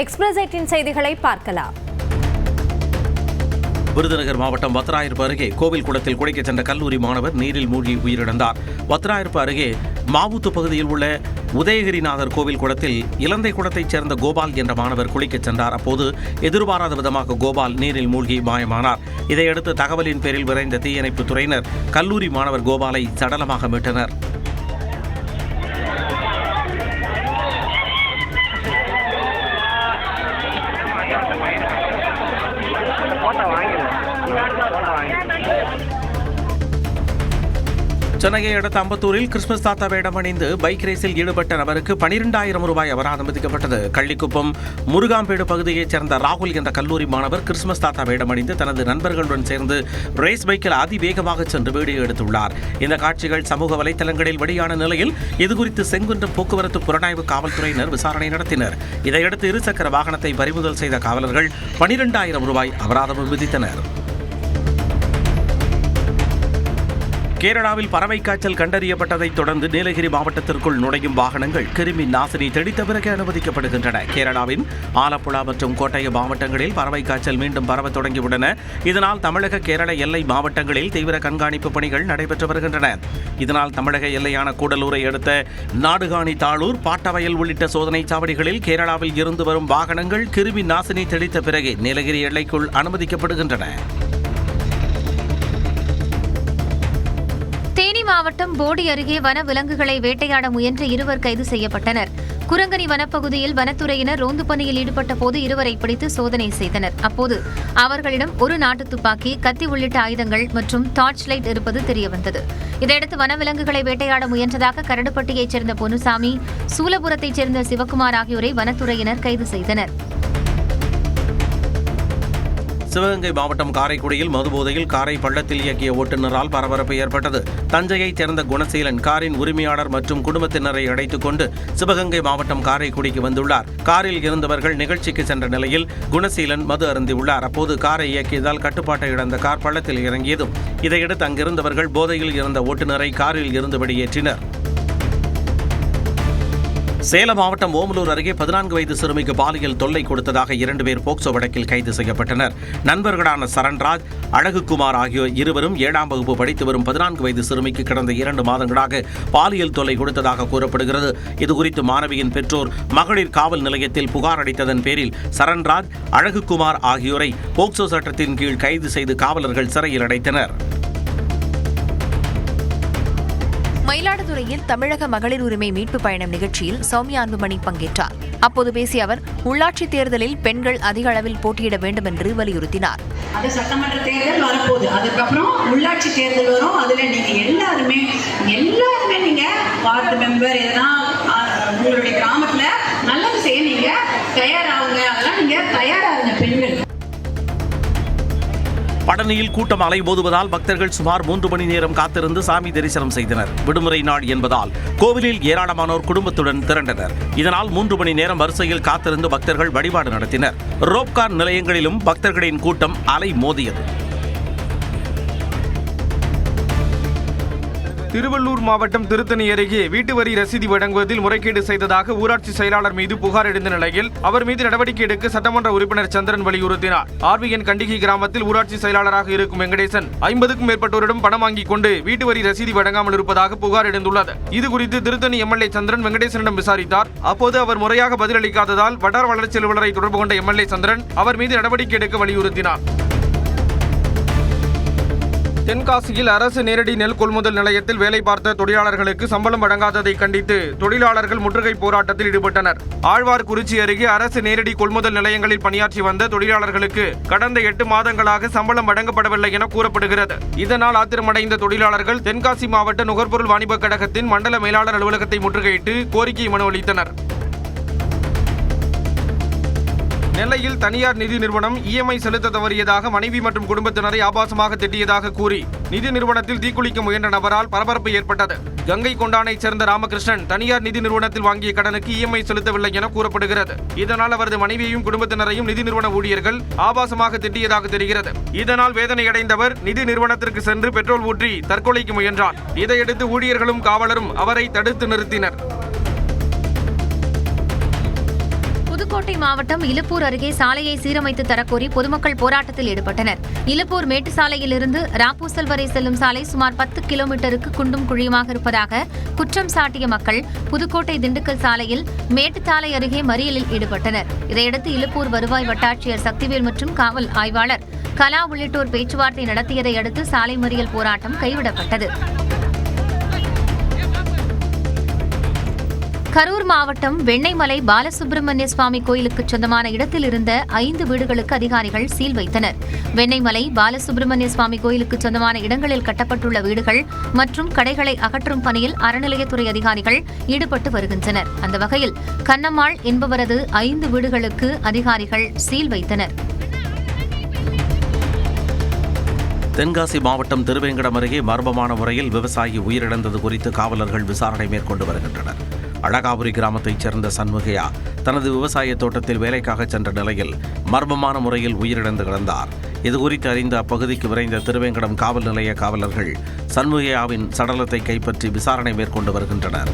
எக்ஸ்பிரஸ் 8 செய்திகளை பார்க்கலாம். விருதுநகர் மாவட்டம் வத்திராயிருப்பு அருகே கோவில் குளத்தில் குளிக்கச் சென்ற கல்லூரி மாணவர் நீரில் மூழ்கி உயிரிழந்தார். வத்திராயிருப்பு அருகே மாவூத்து பகுதியில் உள்ள உதயகிரிநாதர் கோவில் குளத்தில் இலந்தை குளத்தைச் சேர்ந்த கோபால் என்ற மாணவர் குளிக்கச் சென்றார். அப்போது எதிர்பாராத விதமாக கோபால் நீரில் மூழ்கி மாயமானார். இதையடுத்து தகவலின் பேரில் விரைந்த தீயணைப்புத் துறையினர் கல்லூரி மாணவர் கோபாலை சடலமாக மீட்டனர். சென்னையை அடுத்த அம்பத்தூரில் கிறிஸ்துமஸ் தாத்தா வேடம் அணிந்து பைக் ரேஸில் ஈடுபட்ட நபருக்கு 12,000 ரூபாய் அபராதம் விதிக்கப்பட்டது. கள்ளிக்குப்பம் முருகாம்பேடு பகுதியைச் சேர்ந்த ராகுல் என்ற கல்லூரி மாணவர் கிறிஸ்துமஸ் தாத்தா வேடம் அணிந்து தனது நண்பர்களுடன் சேர்ந்து ரேஸ் பைக்கில் அதிவேகமாக சென்று வீடியோ எடுத்துள்ளார். இந்த காட்சிகள் சமூக வலைதளங்களில் வெளியான நிலையில் இதுகுறித்து செங்குன்றம் போக்குவரத்து புலனாய்வு காவல்துறையினர் விசாரணை நடத்தினர். இதையடுத்து இருசக்கர வாகனத்தை பறிமுதல் செய்த காவலர்கள் 12,000 ரூபாய் அபராதம் விதித்தனர். கேரளாவில் பறவை காய்ச்சல் கண்டறியப்பட்டதைத் தொடர்ந்து நீலகிரி மாவட்டத்திற்குள் நுழையும் வாகனங்கள் கிருமி நாசினி தெளித்த பிறகு அனுமதிக்கப்படுகின்றன. கேரளாவின் ஆலப்புழா மற்றும் கோட்டயம் மாவட்டங்களில் பறவை காய்ச்சல் மீண்டும் பரவ தொடங்கியுள்ளன. இதனால் தமிழக கேரள எல்லை மாவட்டங்களில் தீவிர கண்காணிப்பு பணிகள் நடைபெற்று வருகின்றன. இதனால் தமிழக எல்லையான கூடலூரை அடுத்த நாடுகாணி, தாளூர், பாட்டவயல் உள்ளிட்ட சோதனை சாவடிகளில் கேரளாவில் இருந்து வரும் வாகனங்கள் கிருமி நாசினி தெளித்த பிறகு நீலகிரி எல்லைக்குள் அனுமதிக்கப்படுகின்றன. மாவட்டம் போடி அருகே வன விலங்குகளை வேட்டையாட முயன்ற 2 கைது செய்யப்பட்டனர். குரங்கணி வனப்பகுதியில் வனத்துறையினர் ரோந்து பணியில் ஈடுபட்ட போது 2 பிடித்து சோதனை செய்தனர். அப்போது அவர்களிடம் ஒரு நாட்டு துப்பாக்கி, கத்தி உள்ளிட்ட ஆயுதங்கள் மற்றும் டார்ச் லைட் இருப்பது தெரியவந்தது. இதையடுத்து வனவிலங்குகளை வேட்டையாட முயன்றதாக கரடுப்பட்டியைச் சேர்ந்த பொன்னுசாமி, சூலபுரத்தைச் சேர்ந்த சிவக்குமார் ஆகியோரை வனத்துறையினர் கைது செய்தனர். சிவகங்கை மாவட்டம் காரைக்குடியில் மதுபோதையில் காரை பள்ளத்தில் இயக்கிய ஓட்டுநரால் பரபரப்பு ஏற்பட்டது. தஞ்சையைச் சேர்ந்த குணசீலன் காரின் உரிமையாளர் மற்றும் குடும்பத்தினரை அழைத்துக் கொண்டு சிவகங்கை மாவட்டம் காரைக்குடிக்கு வந்துள்ளார். காரில் இருந்தவர்கள் நிகழ்ச்சிக்கு சென்ற நிலையில் குணசீலன் மது அருந்தியுள்ளார். அப்போது காரை இயக்கியதால் கட்டுப்பாட்டை இழந்த கார் பள்ளத்தில் இறங்கியதும் இதையடுத்து அங்கிருந்தவர்கள் போதையில் இருந்த ஓட்டுநரை காரில் இருந்து வெளியேற்றினர். சேலம் மாவட்டம் ஓமலூர் அருகே 14 வயது சிறுமிக்கு பாலியல் தொல்லை கொடுத்ததாக 2 பேர் போக்சோ வழக்கில் கைது செய்யப்பட்டனர். நண்பர்களான சரண்ராஜ், அழகுக்குமார் ஆகியோர் இருவரும் 7ஆம் வகுப்பு படித்து வரும் 14 வயது சிறுமிக்கு கடந்த 2 மாதங்களாக பாலியல் தொல்லை கொடுத்ததாக கூறப்படுகிறது. இதுகுறித்து மாணவியின் பெற்றோர் மகளிர் காவல் நிலையத்தில் புகார் அளித்ததன் பேரில் சரண்ராஜ், அழகுக்குமார் ஆகியோரை போக்சோ சட்டத்தின் கீழ் கைது செய்து காவலர்கள் சிறையில் அடைத்தனர். மயிலாடுதுறையில் தமிழக மகளிர் உரிமை மீட்பு பயணம் நிகழ்ச்சியில் சௌமியா அன்புமணி பங்கேற்றார். அப்போது பேசிய அவர், உள்ளாட்சி தேர்தலில் பெண்கள் அதிக அளவில் போட்டியிட வேண்டும் என்று வலியுறுத்தினார். அது சட்டமன்ற தேர்தல் வரப்போகுது, அதுக்கப்புறம் உள்ளாட்சி தேர்தல் வரும். அதுல நீங்க எல்லாருமே நீங்க வார்டு மெம்பர் எதனா உங்களுடைய கிராமத்துல நல்லது செய்ய நீங்க தயாராகுங்க. அதெல்லாம் நீங்க தயாராகுங்க பெண்கள். பழனியில் கூட்டம் அலைமோதுவதால் பக்தர்கள் சுமார் 3 மணி நேரம் காத்திருந்து சாமி தரிசனம் செய்தனர். விடுமுறை நாள் என்பதால் கோவிலில் ஏராளமானோர் குடும்பத்துடன் திரண்டனர். இதனால் 3 மணி நேரம் வரிசையில் காத்திருந்து பக்தர்கள் வழிபாடு நடத்தினர். ரோப்கார் நிலையங்களிலும் பக்தர்களின் கூட்டம் அலைமோதியது. திருவள்ளூர் மாவட்டம் திருத்தணி அருகே வீட்டு வரி ரசீது வழங்குவதில் முறைகேடு செய்ததாக ஊராட்சி செயலாளர் மீது புகார் எழுந்த நிலையில் அவர் மீது நடவடிக்கை எடுக்க சட்டமன்ற உறுப்பினர் சந்திரன் வலியுறுத்தினார். ஆர்விஎன் கண்டிகை கிராமத்தில் ஊராட்சி செயலாளராக இருக்கும் வெங்கடேசன் 50க்கும் மேற்பட்டோரிடம் பணம் வாங்கிக் கொண்டு வீட்டு வரி ரசீது வழங்காமல் இருப்பதாக புகார் எழுந்துள்ளது. இதுகுறித்து திருத்தணி எம்எல்ஏ சந்திரன் வெங்கடேசனிடம் விசாரித்தார். அப்போது அவர் முறையாக பதிலளிக்காததால் வட்டார வளர்ச்சி அலுவலரை தொடர்பு கொண்ட எம்எல்ஏ சந்திரன் அவர் மீது நடவடிக்கை எடுக்க வலியுறுத்தினார். தென்காசியில் அரசு நேரடி நெல் கொள்முதல் நிலையத்தில் வேலை பார்த்த தொழிலாளர்களுக்கு சம்பளம் வழங்காததை கண்டித்து தொழிலாளர்கள் முற்றுகை போராட்டத்தில் ஈடுபட்டனர். ஆழ்வார்குறிச்சி அருகே அரசு நேரடி கொள்முதல் நிலையங்களில் பணியாற்றி வந்த தொழிலாளர்களுக்கு கடந்த 8 மாதங்களாக சம்பளம் வழங்கப்படவில்லை என கூறப்படுகிறது. இதனால் ஆத்திரமடைந்த தொழிலாளர்கள் தென்காசி மாவட்ட நுகர்பொருள் வாணிபக் கழகத்தின் மண்டல மேலாளர் அலுவலகத்தை முற்றுகையிட்டு கோரிக்கை மனு அளித்தனர். நெல்லையில் தனியார் நிதி நிறுவனம் இஎம்ஐ செலுத்த தவறியதாக மனைவி மற்றும் குடும்பத்தினரை ஆபாசமாக திட்டியதாக கூறி நிதி நிறுவனத்தில் தீக்குளிக்க முயன்ற நபரால் பரபரப்பு ஏற்பட்டது. கங்கை கொண்டானைச் சேர்ந்த ராமகிருஷ்ணன் தனியார் நிதி நிறுவனத்தில் வாங்கிய கடனுக்கு இஎம்ஐ செலுத்தவில்லை என கூறப்படுகிறது. இதனால் அவரது மனைவியையும் குடும்பத்தினரையும் நிதி நிறுவன ஊழியர்கள் ஆபாசமாக திட்டியதாக தெரிகிறது. இதனால் வேதனையடைந்தவர் நிதி நிறுவனத்திற்கு சென்று பெட்ரோல் ஊற்றி தற்கொலைக்கு முயன்றார். இதையடுத்து ஊழியர்களும் காவலரும் அவரை தடுத்து நிறுத்தினர். புதுக்கோட்டை மாவட்டம் இலுப்பூர் அருகே சாலையை சீரமைத்து தரக்கோரி பொதுமக்கள் போராட்டத்தில் ஈடுபட்டனர். இலுப்பூர் மேட்டு சாலையிலிருந்து ராப்பூசல் வரை செல்லும் சாலை சுமார் 10 கிலோமீட்டருக்கு குண்டும் குழியுமாக இருப்பதாக குற்றம் சாட்டிய மக்கள் புதுக்கோட்டை திண்டுக்கல் சாலையில் மேட்டுத்தாலை அருகே மறியலில் ஈடுபட்டனர். இதையடுத்து இலுப்பூர் வருவாய் வட்டாட்சியர் சக்திவேல் மற்றும் காவல் ஆய்வாளர் கலா உள்ளிட்டோர் பேச்சுவார்த்தை நடத்தியதை அடுத்து சாலை மறியல் போராட்டம் கைவிடப்பட்டது. கரூர் மாவட்டம் வெண்ணெய்மலை பாலசுப்பிரமணிய சுவாமி கோயிலுக்கு சொந்தமான இடத்தில் இருந்த 5 வீடுகளுக்கு அதிகாரிகள் சீல் வைத்தனர். வெண்ணெய்மலை பாலசுப்பிரமணிய சுவாமி கோயிலுக்கு சொந்தமான இடங்களில் கட்டப்பட்டுள்ள வீடுகள் மற்றும் கடைகளை அகற்றும் பணியில் அறநிலையத்துறை அதிகாரிகள் ஈடுபட்டு வருகின்றனர். அந்த வகையில் கண்ணம்மாள் என்பவரது 5 வீடுகளுக்கு அதிகாரிகள் சீல் வைத்தனர். தென்காசி மாவட்டம் திருவேங்கடம் அருகே மர்மமான முறையில் விவசாயி உயிரிழந்தது குறித்து காவலர்கள் விசாரணை மேற்கொண்டு வருகின்றனர். அழகாபுரி கிராமத்தைச் சேர்ந்த சண்முகையா தனது விவசாய தோட்டத்தில் வேலைக்காக சென்ற நிலையில் மர்மமான முறையில் உயிரிழந்து கிடந்தார். இதுகுறித்து அறிந்த அப்பகுதிக்கு விரைந்த திருவேங்கடம் காவல் நிலைய காவலர்கள் சண்முகையாவின் சடலத்தை கைப்பற்றி விசாரணை மேற்கொண்டு வருகின்றனர்.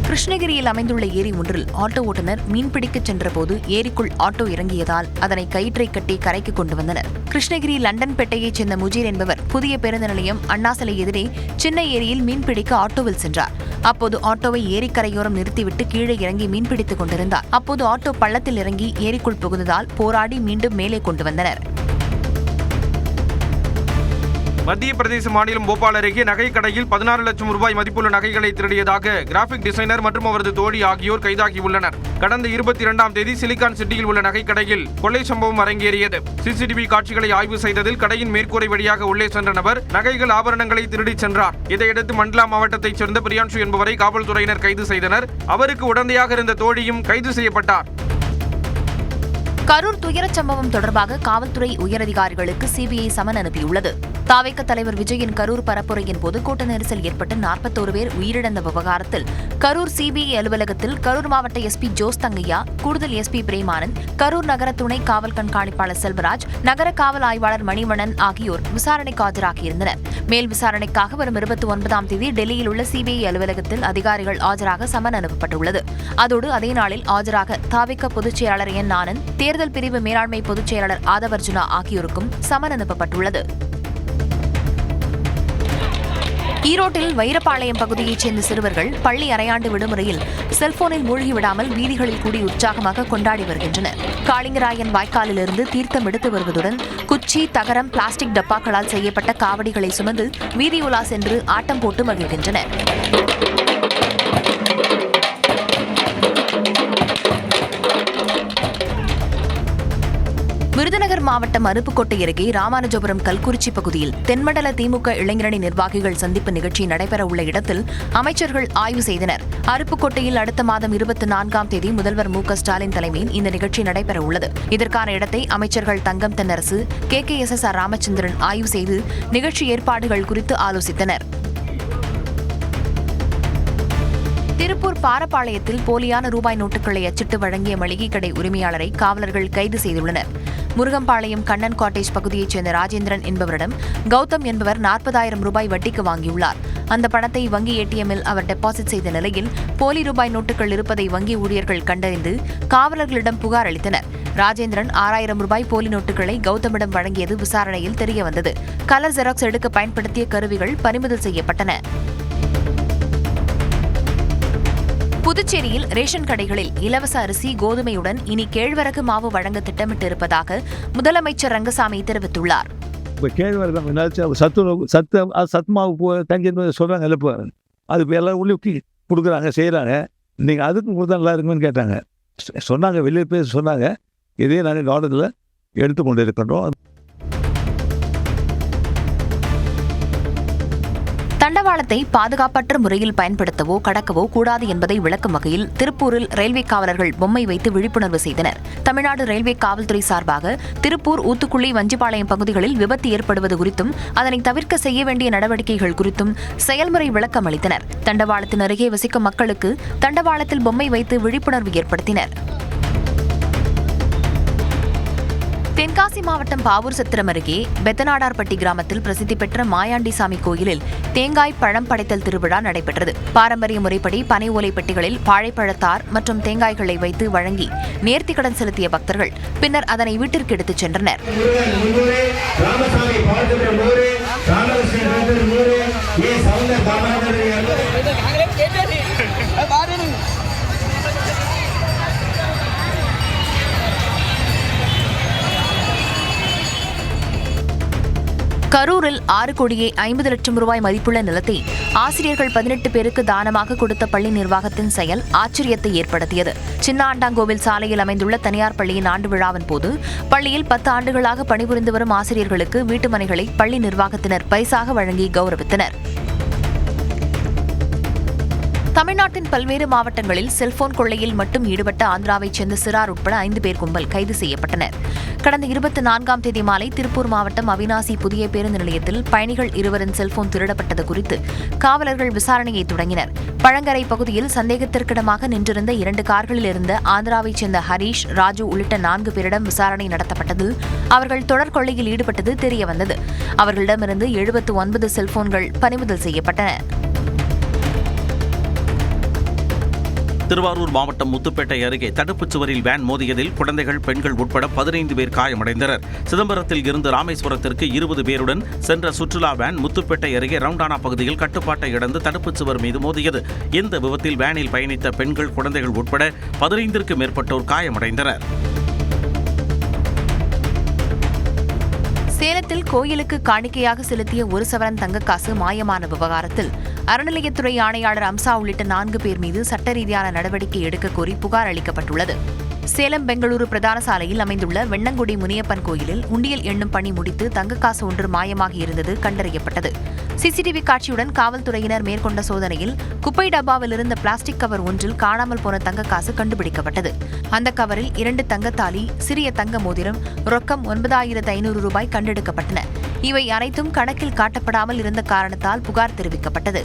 கிருஷ்ணகிரியில் அமைந்துள்ள ஏரி ஒன்றில் ஆட்டோ ஓட்டுநர் மீன்பிடிக்கச் சென்றபோது ஏரிக்குள் ஆட்டோ இறங்கியதால் அதனை கயிற்றை கட்டி கரைக்கு கொண்டு வந்தனர். கிருஷ்ணகிரி லண்டன்பேட்டையைச் சேர்ந்த முஜீர் என்பவர் புதிய பேருந்து நிலையம் அண்ணா சிலை எதிரே சின்ன ஏரியில் மீன்பிடிக்க ஆட்டோவில் சென்றார். அப்போது ஆட்டோவை ஏரிக்கரையோரம் நிறுத்திவிட்டு கீழே இறங்கி மீன்பிடித்துக் கொண்டிருந்தார். அப்போது ஆட்டோ பள்ளத்தில் இறங்கி ஏரிக்குள் புகுந்ததால் போராடி மீண்டும் மேலே கொண்டு வந்தனர். மத்திய பிரதேச மாநிலம் போபால் அருகே நகை கடையில் 16 லட்சம் ரூபாய் மதிப்புள்ள நகைகளை திருடியதாக கிராபிக் டிசைனர் மற்றும் அவரது தோழி ஆகியோர் கைதாகியுள்ளனர். கடந்த 22ஆம் தேதி சிலிகான் சிட்டியில் உள்ள நகை கடையில் கொள்ளை சம்பவம் அரங்கேறியது. சிசிடிவி காட்சிகளை ஆய்வு செய்ததில் கடையின் மேற்கூரை வழியாக உள்ளே சென்ற நபர் நகைகள் ஆபரணங்களை திருடிச் சென்றார். இதையடுத்து மண்டலா மாவட்டத்தைச் சேர்ந்த பிரியான்சு என்பவரை காவல்துறையினர் கைது செய்தனர். அவருக்கு உடந்தையாக இருந்த தோழியும் கைது செய்யப்பட்டார். கரூர் துயரச் சம்பவம் தொடர்பாக காவல்துறை உயரதிகாரிகளுக்கு சிபிஐ சமன் அனுப்பியுள்ளது. தாவேக தலைவர் விஜயின் கரூர் பரப்புரையின் போது கூட்ட நெரிசல் ஏற்பட்டு 41 பேர் உயிரிழந்த விவகாரத்தில் கரூர் சிபிஐ அலுவலகத்தில் கரூர் மாவட்ட எஸ்பி ஜோஸ் தங்கையா, கூடுதல் எஸ்பி பிரேமானந்த், கரூர் நகர துணை காவல் கண்காணிப்பாளர் செல்வராஜ், நகர காவல் ஆய்வாளர் மணிவண்ணன் ஆகியோர் விசாரணைக்கு ஆஜராகியிருந்தனர். மேல் விசாரணைக்காக வரும் 29ஆம் தேதி டெல்லியில் உள்ள சிபிஐ அலுவலகத்தில் அதிகாரிகள் ஆஜராக சமன் அனுப்பப்பட்டுள்ளது. அதோடு அதே நாளில் ஆஜராக தாவேக பொதுச் செயலாளர் என் ஆனந்த், தேர்தல் பிரிவு மேலாண்மை பொதுச் செயலாளர் ஆதவர்ஜுனா ஆகியோருக்கும் சமன் அனுப்பப்பட்டுள்ளது. ஈரோட்டில் வைரப்பாளையம் பகுதியைச் சேர்ந்த சிறுவர்கள் பள்ளி அரையாண்டு விடுமுறையில் செல்போனில் மூழ்கிவிடாமல் வீதிகளில் கூடி உற்சாகமாக கொண்டாடி வருகின்றனர். காளிங்கராயன் வாய்க்காலிலிருந்து தீர்த்தம் எடுத்து வருவதுடன் குச்சி, தகரம், பிளாஸ்டிக் டப்பாக்களால் செய்யப்பட்ட காவடிகளை சுமந்து வீதி உலா சென்று ஆட்டம் போட்டு மகிழ்கின்றனர். விருதுநகர் மாவட்டம் அருப்புக்கோட்டை அருகே ராமானுஜபுரம் கல்குறிச்சி பகுதியில் தென்மண்டல திமுக இளைஞரணி நிர்வாகிகள் சந்திப்பு நிகழ்ச்சி நடைபெறவுள்ள இடத்தில் அமைச்சர்கள் ஆய்வு செய்தனர். அருப்புக்கோட்டையில் அடுத்த மாதம் 24ஆம் தேதி முதல்வர் மு.க.ஸ்டாலின் தலைமையில் இந்த நிகழ்ச்சி நடைபெறவுள்ளது. இதற்கான இடத்தை அமைச்சர்கள் தங்கம் தென்னரசு, KKSSR ராமச்சந்திரன் ஆய்வு செய்து நிகழ்ச்சி ஏற்பாடுகள் குறித்து ஆலோசித்தனர். திருப்பூர் பாரப்பாளையத்தில் போலியான ரூபாய் நோட்டுகளை அச்சிட்டு வழங்கிய மளிகை கடை உரிமையாளரை காவலர்கள் கைது செய்துள்ளனர். முருகம்பாளையம் கண்ணன் காட்டேஜ் பகுதியைச் சேர்ந்த ராஜேந்திரன் என்பவரிடம் கௌதம் என்பவர் 40,000 ரூபாய் வட்டிக்கு வாங்கியுள்ளார். அந்த பணத்தை வங்கி ATMில் அவர் டெபாசிட் செய்த நிலையில் போலி ரூபாய் நோட்டுகள் இருப்பதை வங்கி ஊழியர்கள் கண்டறிந்து காவலர்களிடம் புகார் அளித்தனர். ராஜேந்திரன் 6,000 ரூபாய் போலி நோட்டுகளை கௌதமிடம் வழங்கியது விசாரணையில் தெரியவந்தது. கலர் ஜெராக்ஸ் எடுக்க பயன்படுத்திய கருவிகள் பறிமுதல் செய்யப்பட்டன. புதுச்சேரியில் ரேஷன் கடைகளில் இலவச அரிசி, கோதுமையுடன் இனி கேழ்வரகு மாவு வழங்க திட்டமிட்டிருப்பதாக முதலமைச்சர் ரங்கசாமி தெரிவித்துள்ளார். இப்போ கேழ்வரகு சத்து மாவு தங்கி சொல்கிறாங்க இல்லை, அது எல்லாம் உள்ளே கொடுக்குறாங்க, செய்கிறாங்க. நீங்கள் அதுக்கும் கொடுத்தா நல்லா இருக்குன்னு கேட்டாங்க. சொன்னாங்க, வெளியே பேச சொன்னாங்க. இதே நாங்கள் கவனத்தில் எடுத்துக்கொண்டு இருக்கின்றோம். தண்டவாளத்தை பாதுகாப்பற்ற முறையில் பயன்படுத்தவோ கடக்கவோ கூடாது என்பதை விளக்கும் வகையில் திருப்பூரில் ரயில்வே காவலர்கள் பொம்மை வைத்து விழிப்புணர்வு செய்தனர். தமிழ்நாடு ரயில்வே காவல்துறை சார்பாக திருப்பூர், ஊத்துக்குளி, வஞ்சிபாளையம் பகுதிகளில் விபத்து ஏற்படுவது குறித்தும் அதனை தவிர்க்க செய்ய வேண்டிய நடவடிக்கைகள் குறித்தும் செயல்முறை விளக்கம் அளித்தனர். தண்டவாளத்தின் அருகே வசிக்கும் மக்களுக்கு தண்டவாளத்தில் பொம்மை வைத்து விழிப்புணர்வு ஏற்படுத்தினர். தென்காசி மாவட்டம் பாவூர் சத்திரம் அருகே பெத்தநாடார்பட்டி கிராமத்தில் பிரசித்தி பெற்ற மாயாண்டிசாமி கோயிலில் தேங்காய் பழம் படைத்தல் திருவிழா நடைபெற்றது. பாரம்பரிய முறைப்படி பனை ஓலை பெட்டிகளில் வாழைப்பழத்தார் மற்றும் தேங்காய்களை வைத்து வழங்கி நேர்த்திக்கடன் செலுத்திய பக்தர்கள் பின்னர் அதனை வீட்டிற்கு எடுத்துச் சென்றனர். கரூரில் 6 கோடியே 50 லட்சம் ரூபாய் மதிப்புள்ள நிலத்தை ஆசிரியர்கள் 18 பேருக்கு தானமாக கொடுத்த பள்ளி நிர்வாகத்தின் செயல் ஆச்சரியத்தை ஏற்படுத்தியது. சின்ன ஆண்டாங்கோவில் சாலையில் அமைந்துள்ள தனியார் பள்ளியின் ஆண்டு விழாவின் போது பள்ளியில் 10 ஆண்டுகளாக பணிபுரிந்து வரும் ஆசிரியர்களுக்கு வீட்டுமனைகளை பள்ளி நிர்வாகத்தினர் பரிசாக வழங்கி கௌரவித்தனர். தமிழ்நாட்டின் பல்வேறு மாவட்டங்களில் செல்போன் கொள்ளையில் மட்டும் ஈடுபட்ட ஆந்திராவைச் சேர்ந்த சிறார் உட்பட 5 பேர் கும்பல் கைது செய்யப்பட்டனர். கடந்த 24ஆம் தேதி மாலை திருப்பூர் மாவட்டம் அவினாசி புதிய பேருந்து நிலையத்தில் பயணிகள் 2 செல்போன் திருடப்பட்டது குறித்து காவலர்கள் விசாரணையை தொடங்கினர். பழங்கரை பகுதியில் சந்தேகத்திற்கிடமாக நின்றிருந்த 2 கார்களில் இருந்த ஆந்திராவைச் சேர்ந்த ஹரீஷ், ராஜு உள்ளிட்ட 4 பேரிடம் விசாரணை நடத்தப்பட்டதில் அவர்கள் தொடர் கொள்ளையில் ஈடுபட்டது தெரியவந்தது. அவர்களிடமிருந்து 79 செல்போன்கள் பறிமுதல் செய்யப்பட்டன. திருவாரூர் மாவட்டம் முத்துப்பேட்டை அருகே தடுப்புச் சுவரில் வேன் மோதியதில் குழந்தைகள், பெண்கள் உட்பட 15 பேர் காயமடைந்தனர். சிதம்பரத்தில் இருந்து ராமேஸ்வரத்திற்கு 20 பேருடன் சென்ற சுற்றுலா வேன் முத்துப்பேட்டை அருகே ரவுண்டானா பகுதியில் கட்டுப்பாட்டை இழந்து தடுப்புச் சுவர் மீது மோதியது. இந்த விபத்தில் வேனில் பயணித்த பெண்கள், குழந்தைகள் உட்பட 15க்கும் மேற்பட்டோர் காயமடைந்தனர். சேலத்தில் கோயிலுக்கு காணிக்கையாக செலுத்திய 1 சவரன் தங்கக்காசு மாயமான விவகாரத்தில் அறநிலையத்துறை ஆணையாளர் அம்சா உள்ளிட்ட 4 பேர் மீது சட்ட ரீதியான நடவடிக்கை எடுக்க கோரி புகார் அளிக்கப்பட்டுள்ளது. சேலம் பெங்களூரு பிரதான சாலையில் அமைந்துள்ள வெண்ணங்குடி முனியப்பன் கோயிலில் உண்டியல் எண்ணும் பணி முடித்து தங்கக்காசு ஒன்று மாயமாகி இருந்தது கண்டறியப்பட்டது. சிசிடிவி காட்சியுடன் காவல்துறையினர் மேற்கொண்ட சோதனையில் குப்பை டப்பாவில் இருந்த பிளாஸ்டிக் கவர் ஒன்றில் காணாமல் போன தங்கக்காசு கண்டுபிடிக்கப்பட்டது. அந்த கவரில் 2 தங்கத்தாலி, சிறிய தங்க மோதிரம், ரொக்கம் 9,500 ரூபாய் கண்டெடுக்கப்பட்டன. இவை அனைத்தும் கணக்கில் காட்டப்படாமல் இருந்த காரணத்தால் புகார் தெரிவிக்கப்பட்டது.